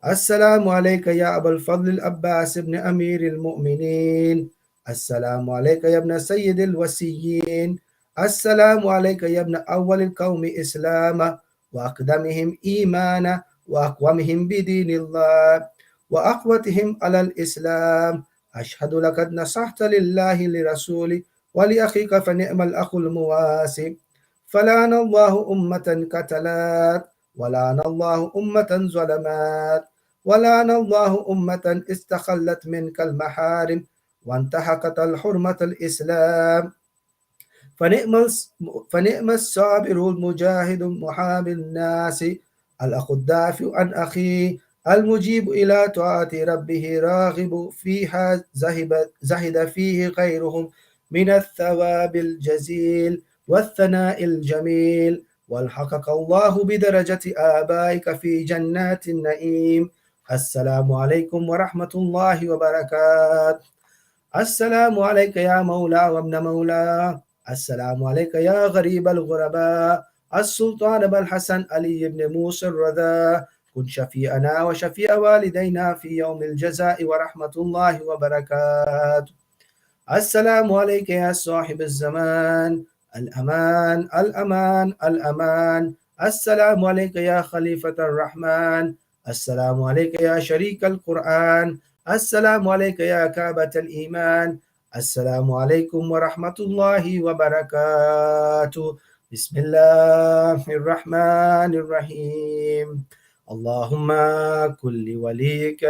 السلام عليك يا أبا الفضل العباس بن أمير المؤمنين. السلام عليك يا ابن سيد الوسيين. السلام عليك يا ابن أول القوم إسلاما، وأقدمهم إيمانا، وأقومهم بدين الله، وأقوتهم على الإسلام. أشهد لقد نصحت لله لرسولي ولأخيك فنعم الأخ المواسي. فلعن الله أمة قتلت، ولعن الله أمة ظلمات، ولعن الله أمة استخلت منك المحارم وانتهكت الحرمة الإسلام. فنعم الصابر المجاهد محامي الناس، الأخ الدافع عن أخيه، المجيب إلى طاعة ربه، راغب فيها زهد فيه غيرهم من الثواب الجزيل والثناء الجميل. والحقك الله بدرجة آبائك في جنات النعيم. السلام عليكم ورحمة الله وبركاته. السلام عليك يا مولى وابن مولى. السلام عليك يا غريب الغرباء. السلطان أبا الحسن علي بن موسى الرضا، كن شفيعنا وشفيع والدينا في يوم الجزاء ورحمة الله وبركاته. السلام عليك يا صاحب الزمان. الأمان الأمان الأمان. السلام عليك يا خليفة الرحمن. السلام عليك يا شريك القرآن. السلام عليك يا كعبة الإيمان. السلام عليكم ورحمة الله وبركاته. بسم الله الرحمن الرحيم. اللهم كل وليك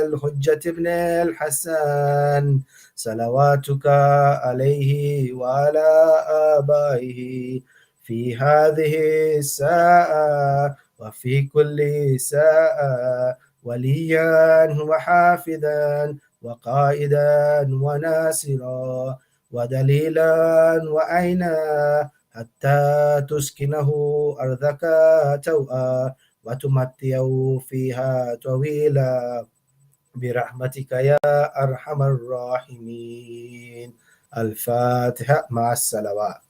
الحجة ابن الحسن صلواتك عليه وعلى آبائه في هذه الساعة وفي كل ساعة، وليا وحافظا وقائدا وناصرا ودليلا وعينا، حتى تسكنه أرضك توءا وتمتعه فيها طويلا برحمتك يا أرحم الراحمين. الفاتحة مع الصلوات.